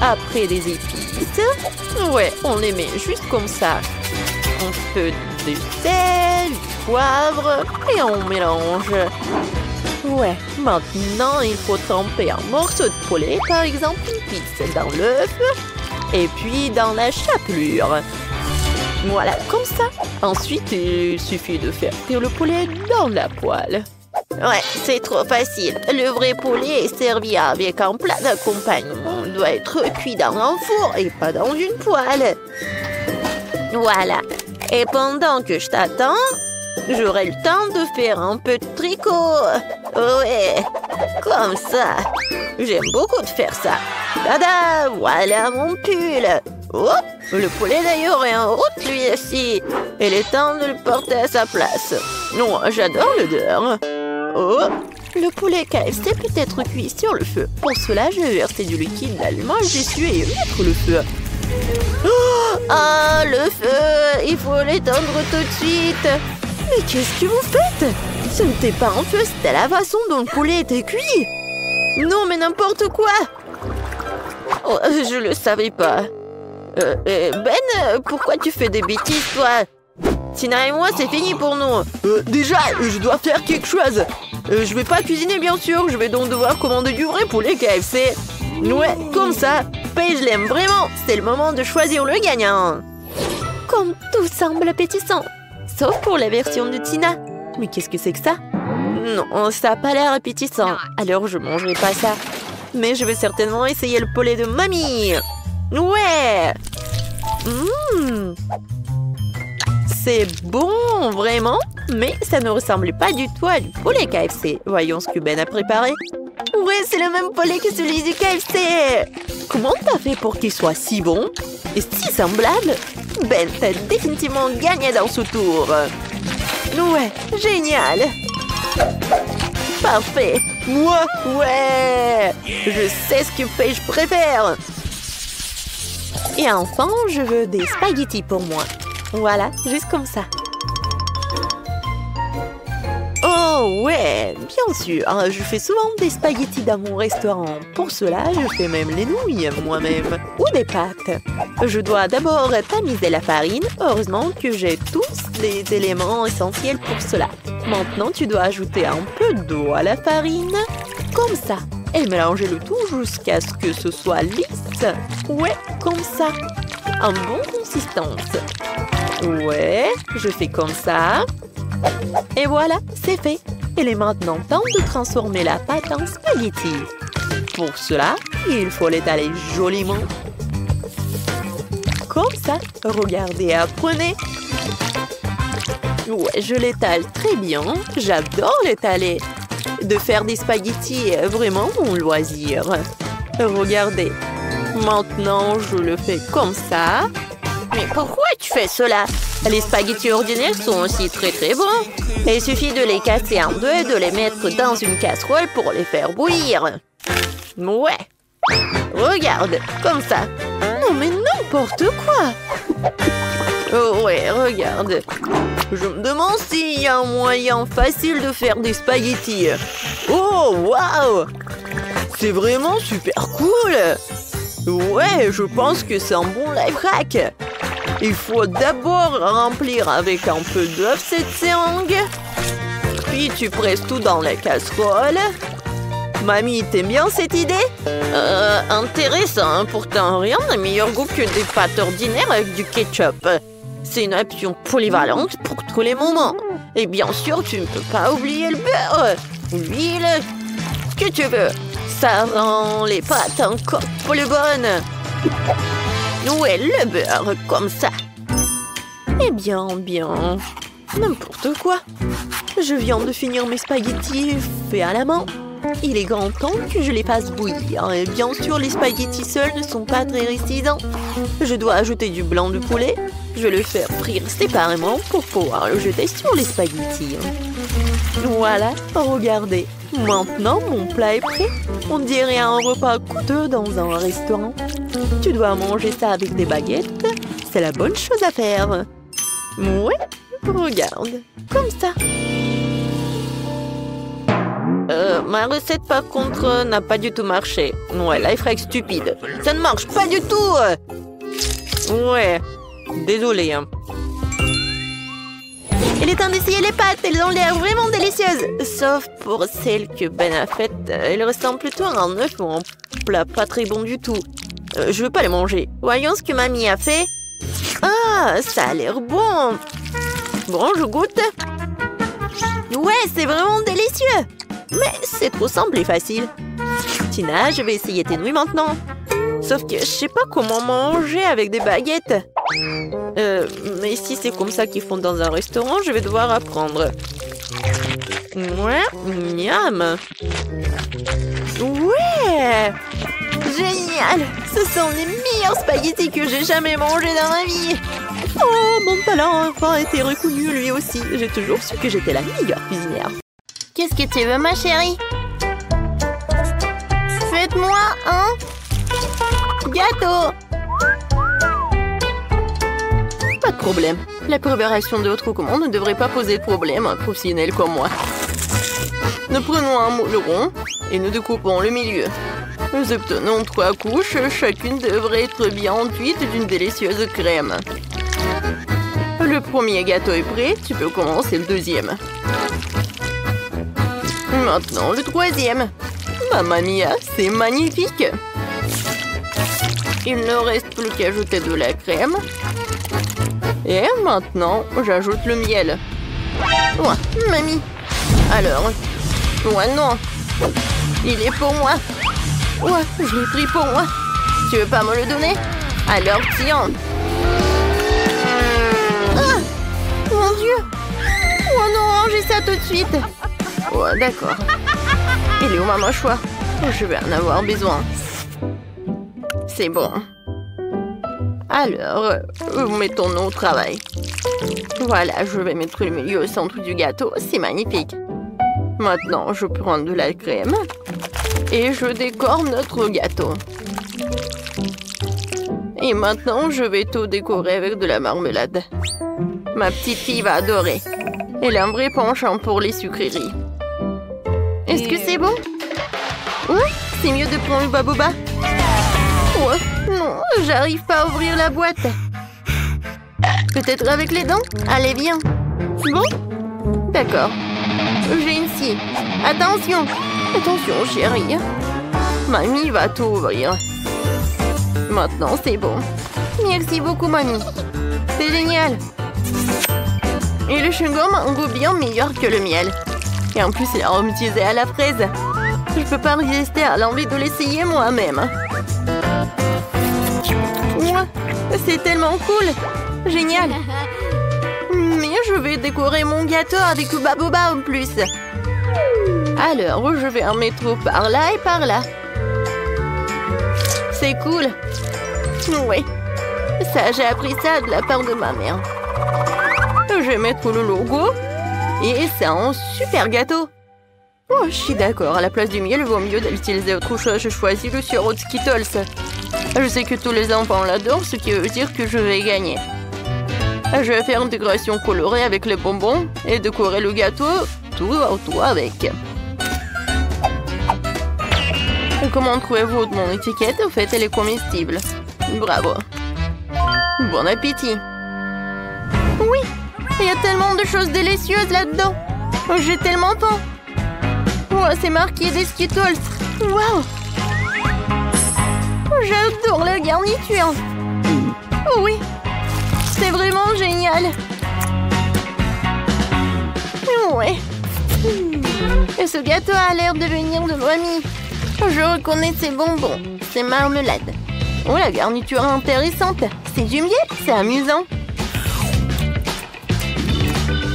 [SPEAKER 1] Après, des épices. Ouais, on les met juste comme ça. Un peu de sel, du poivre et on mélange. Ouais, maintenant, il faut tremper un morceau de poulet, par exemple une pizza dans l'œuf et puis dans la chapelure. Voilà, comme ça. Ensuite, il suffit de faire cuire le poulet dans la poêle. Ouais, c'est trop facile. Le vrai poulet est servi avec un plat d'accompagnement. Il doit être cuit dans un four et pas dans une poêle. Voilà. Et pendant que je t'attends, j'aurai le temps de faire un peu de tricot. Ouais, comme ça. J'aime beaucoup de faire ça. Tada, voilà mon pull. Oh, le poulet d'ailleurs est en route lui aussi. Il est temps de le porter à sa place. Non, j'adore l'odeur. Oh, le poulet KFC peut être cuit sur le feu. Pour cela, je vais verser du liquide d'allumage dessus et mettre le feu. Oh, ah, le feu! Il faut l'éteindre tout de suite. Mais qu'est-ce que vous faites? Ce n'était pas un feu, c'était la façon dont le poulet était cuit. Non, mais n'importe quoi. Oh, je le savais pas. Ben, pourquoi tu fais des bêtises, toi? Tina et moi, c'est fini pour nous. Déjà, je dois faire quelque chose. Je vais pas cuisiner, bien sûr. Je vais donc devoir commander du vrai poulet KFC. Ouais, comme ça. Paige l'aime vraiment. C'est le moment de choisir le gagnant. Comme tout semble appétissant. Sauf pour la version de Tina. Mais qu'est-ce que c'est que ça? Non, ça n'a pas l'air appétissant. Alors je mangerai pas ça. Mais je vais certainement essayer le poulet de mamie. Ouais. C'est bon, vraiment. Mais ça ne ressemble pas du tout à du poulet KFC. Voyons ce que Ben a préparé. Ouais, c'est le même poulet que celui du KFC. Comment t'as fait pour qu'il soit si bon et si semblable? Ben, t'as définitivement gagné dans ce tour. Ouais, génial. Parfait. Moi, ouais. Je sais ce que Paige préfère. Et enfin, je veux des spaghettis pour moi. Voilà, juste comme ça. Oh ouais, bien sûr. Je fais souvent des spaghettis dans mon restaurant. Pour cela, je fais même les nouilles moi-même. Ou des pâtes. Je dois d'abord tamiser la farine. Heureusement que j'ai tous les éléments essentiels pour cela. Maintenant, tu dois ajouter un peu d'eau à la farine. Comme ça. Et mélanger le tout jusqu'à ce que ce soit lisse. Ouais, comme ça. En bonne consistance. Ouais, je fais comme ça. Et voilà, c'est fait. Il est maintenant temps de transformer la pâte en spaghetti. Pour cela, il faut l'étaler joliment. Comme ça, regardez, apprenez. Ouais, je l'étale très bien. J'adore l'étaler. De faire des spaghettis est vraiment mon loisir. Regardez. Maintenant, je le fais comme ça. Mais pourquoi tu fais cela? Les spaghettis ordinaires sont aussi très bons. Il suffit de les casser en deux et de les mettre dans une casserole pour les faire bouillir. Ouais. Regarde, comme ça. Non mais n'importe quoi. Oh ouais, regarde. Je me demande s'il y a un moyen facile de faire des spaghettis. Oh, waouh! C'est vraiment super cool. Ouais, je pense que c'est un bon life hack. Il faut d'abord remplir avec un peu d'œuf cette seringue. Puis tu presses tout dans la casserole. Mamie, t'aimes bien cette idée? Intéressant. Pourtant, rien n'a meilleur goût que des pâtes ordinaires avec du ketchup. C'est une option polyvalente pour tous les moments. Et bien sûr, tu ne peux pas oublier le beurre. L'huile. Ce que tu veux. Ça rend les pâtes encore plus bonnes. Ouais, le beurre, comme ça. Eh bien, n'importe quoi. Je viens de finir mes spaghettis faits à la main. Il est grand temps que je les fasse bouillir. Et bien sûr, les spaghettis seuls ne sont pas très récidents. Je dois ajouter du blanc de poulet. Je vais le faire frire séparément pour pouvoir le jeter sur les spaghettis. Voilà, regardez. Maintenant, mon plat est prêt. On dirait un repas coûteux dans un restaurant. Tu dois manger ça avec des baguettes. C'est la bonne chose à faire. Ouais, regarde. Comme ça. Ma recette, par contre, n'a pas du tout marché. Ouais, life hack stupide. Ça ne marche pas du tout. Ouais, désolé. Il est temps d'essayer les pâtes. Elles ont l'air vraiment délicieuses. Sauf pour celles que Ben a faites. Elles ressemblent plutôt à un œuf ou un plat pas très bon du tout. Je veux pas les manger. Voyons ce que mamie a fait. Ah, ça a l'air bon. Bon, je goûte. Ouais, c'est vraiment délicieux. Mais c'est trop simple et facile. Tina, je vais essayer tes nouilles maintenant. Sauf que je sais pas comment manger avec des baguettes. Mais si c'est comme ça qu'ils font dans un restaurant, je vais devoir apprendre. Ouais, miam. Ouais. Génial. Ce sont les meilleurs spaghettis que j'ai jamais mangés dans ma vie. Oh, mon talent a enfin été reconnu lui aussi. J'ai toujours su que j'étais la meilleure cuisinière. Qu'est-ce que tu veux, ma chérie? Faites-moi un gâteau. Pas de problème. La préparation de votre commande ne devrait pas poser de problème à un professionnel comme moi. Nous prenons un moule rond et nous découpons le milieu. Nous obtenons 3 couches. Chacune devrait être bien enduite d'une délicieuse crème. Le premier gâteau est prêt. Tu peux commencer le deuxième. Maintenant, le troisième. Mamma mia, c'est magnifique. Il ne reste plus qu'à ajouter de la crème. Et maintenant, j'ajoute le miel. Ouais, mamie. Alors, ouais, non. Il est pour moi. Ouais, je l'ai pris pour moi. Tu veux pas me le donner? Alors tiens. Ah! Mon Dieu! Oh non, rangez ça tout de suite. Oh, d'accord. Il est où ma mâchoire? Je vais en avoir besoin. C'est bon. Alors, mettons-nous au travail. Voilà, je vais mettre le milieu au centre du gâteau. C'est magnifique. Maintenant, je prends de la crème et je décore notre gâteau. Et maintenant, je vais tout décorer avec de la marmelade. Ma petite fille va adorer. Elle a un vrai penchant pour les sucreries. Est-ce que c'est bon? Oui, c'est mieux de prendre le baboba. Oh, non, j'arrive pas à ouvrir la boîte. Peut-être avec les dents? Allez, viens. Bon? D'accord. J'ai une scie. Attention. Attention, chérie. Mamie va tout ouvrir. Maintenant, c'est bon. Merci beaucoup, mamie. C'est génial. Et le chewing-gum a un goût bien meilleur que le miel. Et en plus, il est aromatisé à la fraise. Je peux pas résister à l'envie de l'essayer moi-même. C'est tellement cool. Génial. Mais je vais décorer mon gâteau avec le baboba en plus. Alors, je vais en mettre par là et par là. C'est cool. Oui. Ça, j'ai appris ça de la part de ma mère. Je vais mettre le logo. Et c'est un super gâteau. Oh, je suis d'accord. À la place du miel, il vaut mieux d'utiliser autre chose. Je choisis le sirop de Skittles. Je sais que tous les enfants l'adorent, ce qui veut dire que je vais gagner. Je vais faire une décoration colorée avec les bonbons et décorer le gâteau tout autour avec. Comment trouvez-vous mon étiquette? En fait, elle est comestible. Bravo. Bon appétit. Oui, il y a tellement de choses délicieuses là-dedans. J'ai tellement faim. Oh, c'est marqué des Skittles. Waouh! J'adore la garniture. Oh oui, c'est vraiment génial. Ouais. Et ce gâteau a l'air de venir de mamie. Je reconnais ces bonbons. C'est marmelade. Oh, la garniture est intéressante. C'est du miel, c'est amusant.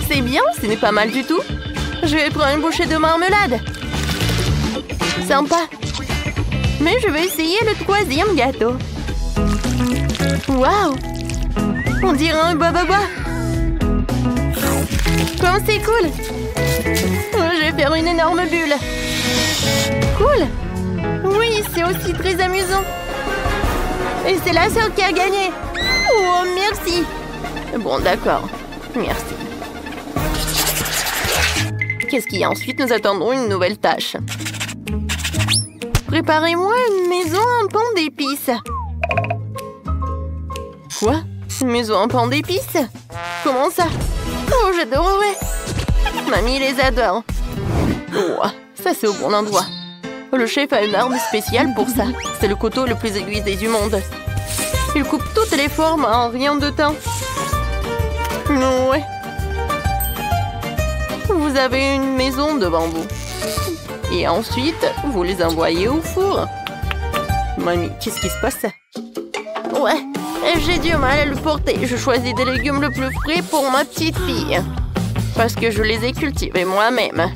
[SPEAKER 1] C'est bien, ce n'est pas mal du tout. Je vais prendre une bouchée de marmelade. Sympa. Mais je vais essayer le troisième gâteau. Waouh! On dirait un bababa. Comme c'est cool! Je vais faire une énorme bulle. Cool! Oui, c'est aussi très amusant. Et c'est la seule qui a gagné. Oh, merci! Bon, d'accord. Merci. Qu'est-ce qu'il y a ensuite? Nous attendons une nouvelle tâche. Préparez-moi une maison en pain d'épices. Quoi? Une maison en pain d'épices? Comment ça? Oh, j'adorerais. Mamie les adore. Oh, ça c'est au bon endroit. Le chef a une arme spéciale pour ça. C'est le couteau le plus aiguisé du monde. Il coupe toutes les formes en rien de temps. Ouais. Vous avez une maison devant vous. Et ensuite, vous les envoyez au four. Mamie, qu'est-ce qui se passe? Ouais, j'ai du mal à le porter. Je choisis des légumes le plus frais pour ma petite fille. Parce que je les ai cultivés moi-même.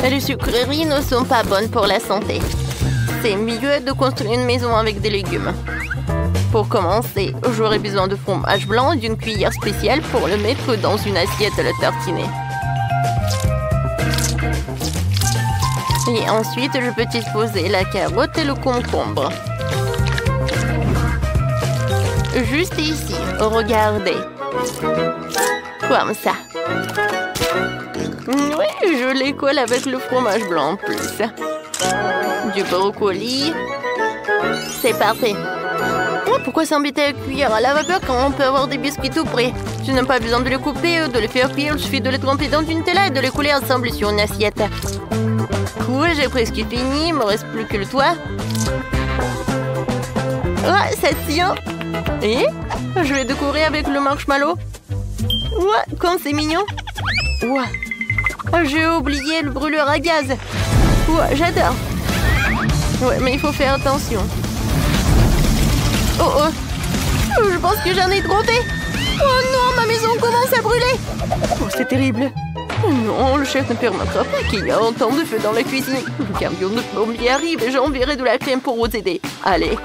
[SPEAKER 1] Les sucreries ne sont pas bonnes pour la santé. C'est mieux de construire une maison avec des légumes. Pour commencer, j'aurai besoin de fromage blanc et d'une cuillère spéciale pour le mettre dans une assiette à la tartiner. Et ensuite, je peux disposer la carotte et le concombre. Juste ici, regardez. Comme ça. Oui, je les colle avec le fromage blanc en plus. Du brocoli. C'est parfait. Oh, pourquoi s'embêter à cuire à la vapeur quand on peut avoir des biscuits tout prêts? Je n'ai pas besoin de les couper, de les faire cuire. Il suffit de les tremper dans une Nutella et de les couler ensemble sur une assiette. Cool, j'ai presque fini. Il me reste plus que le toit. Ouais, ça tient. Et je vais décorer avec le marshmallow. Ouais, comme c'est mignon. Ouais. J'ai oublié le brûleur à gaz. Ouais, j'adore. Ouais, mais il faut faire attention. Oh oh. Je pense que j'en ai trop fait. Oh non, ma maison commence à brûler. Oh, c'est terrible. Oh non, le chef ne permettra pas qu'il y ait autant de feu dans la cuisine. Le camion de plombier arrive et j'enverrai de la crème pour vous aider. Allez.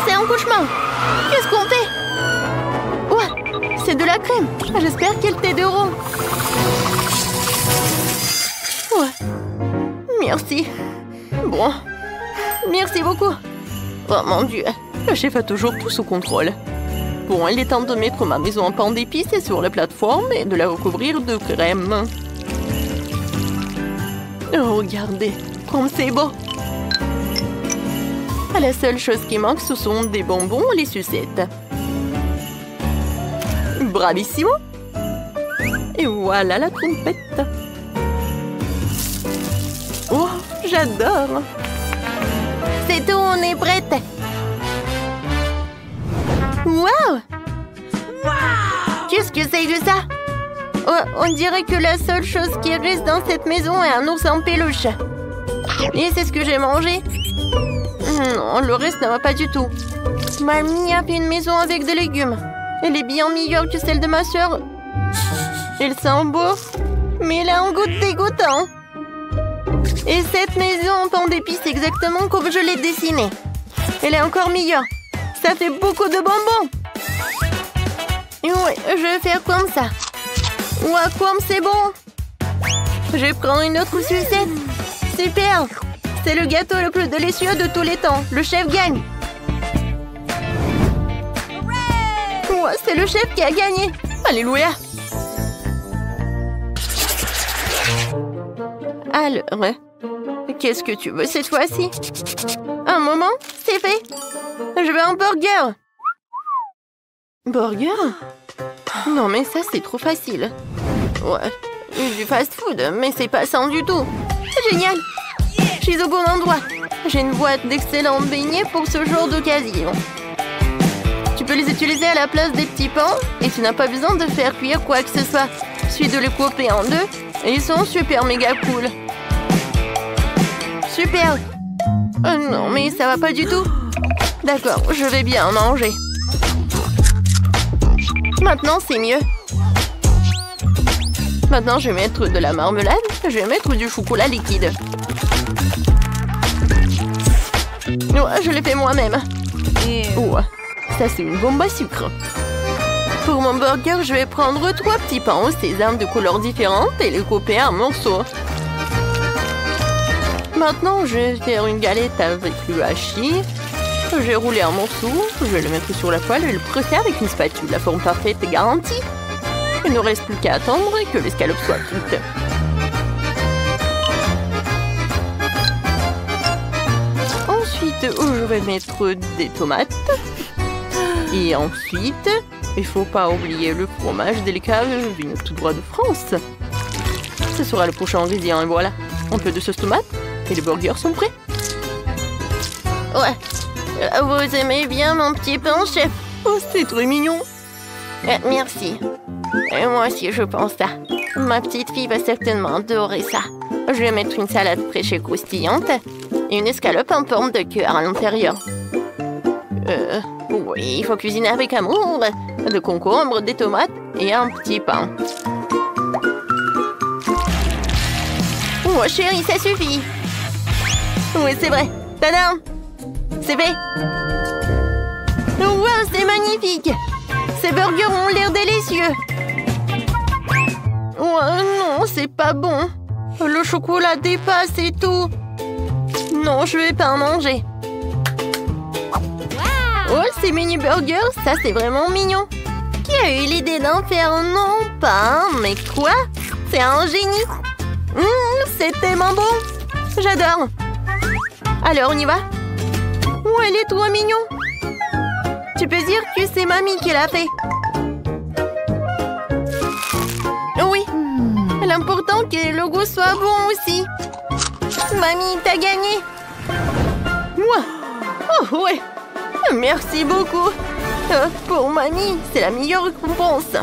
[SPEAKER 1] C'est un cauchemar. Qu'est-ce qu'on fait? Ouais, c'est de la crème. J'espère qu'elle t'aideront. Ouais. Merci. Bon. Merci beaucoup. Oh mon Dieu. Le chef a toujours tout sous contrôle. Bon, il est temps de mettre ma maison en pain d'épices sur la plateforme et de la recouvrir de crème. Oh, regardez, comme c'est beau! La seule chose qui manque, ce sont des bonbons et les sucettes. Bravissimo! Et voilà la trompette. Oh, j'adore! C'est tout, on est prête! Wow! Qu'est-ce que c'est que ça? Oh, on dirait que la seule chose qui reste dans cette maison est un ours en peluche. Et c'est ce que j'ai mangé? Non, le reste ne va pas du tout. Mamie a fait une maison avec des légumes. Elle est bien meilleure que celle de ma soeur. Elle sent beau, mais elle a un goût dégoûtant. Et cette maison en pain d'épices c'est exactement comme je l'ai dessinée. Elle est encore meilleure. Ça fait beaucoup de bonbons. Ouais, je vais faire comme ça. Ouais, comme c'est bon. Je vais prendre une autre sucette. Super. C'est le gâteau le plus délicieux de tous les temps. Le chef gagne. Ouais, c'est le chef qui a gagné. Alléluia. Alors, qu'est-ce que tu veux cette fois-ci? Un moment, c'est fait. Je veux un burger. Burger? Non, mais ça, c'est trop facile. Ouais, du fast-food, mais c'est pas sain du tout. Génial. Je suis au bon endroit. J'ai une boîte d'excellents beignets pour ce genre d'occasion. Tu peux les utiliser à la place des petits pains et tu n'as pas besoin de faire cuire quoi que ce soit. Il suffit de les couper en deux et ils sont super méga cool. Super. Non, mais ça va pas du tout. D'accord, je vais bien manger. Maintenant, c'est mieux. Maintenant, je vais mettre de la marmelade. Je vais mettre du chocolat liquide. Ouais, je l'ai fait moi-même. Ouais, ça, c'est une bombe à sucre. Pour mon burger, je vais prendre 3 petits pains au sésame de couleurs différentes et les couper en morceaux. Maintenant, je vais faire une galette avec le hachis. Je vais rouler un morceau, je vais le mettre sur la poêle et le presser avec une spatule. La forme parfaite est garantie. Il ne reste plus qu'à attendre que l'escalope soit cuite. Ensuite, je vais mettre des tomates. Et ensuite, il ne faut pas oublier le fromage délicat venu tout droit de France. Ce sera le prochain ingrédient et voilà. Un peu de sauce tomate et les burgers sont prêts. Ouais. Vous aimez bien mon petit pain, chef? Oh, c'est très mignon. Merci. Et moi aussi, je pense ça. Ma petite fille va certainement adorer ça. Je vais mettre une salade fraîche et croustillante et une escalope en forme de cœur à l'intérieur. Oui, il faut cuisiner avec amour. De concombre, des tomates et un petit pain. Oh, chérie, ça suffit. Oui, c'est vrai. Tadam! C'est fait. Wow, c'est magnifique. Ces burgers ont l'air délicieux. Oh non, c'est pas bon. Le chocolat dépasse et tout. Non, je vais pas en manger. Oh, ces mini burgers, ça c'est vraiment mignon. Qui a eu l'idée d'en faire? Non, pas un, mais quoi? C'est un génie. C'est tellement bon. J'adore. Alors, on y va? Oh, elle est trop mignon. Tu peux dire que c'est mamie qui l'a fait. Oui. L'important que le goût soit bon aussi. Mamie, t'as gagné. Oh, ouais. Merci beaucoup. Pour mamie, c'est la meilleure récompense.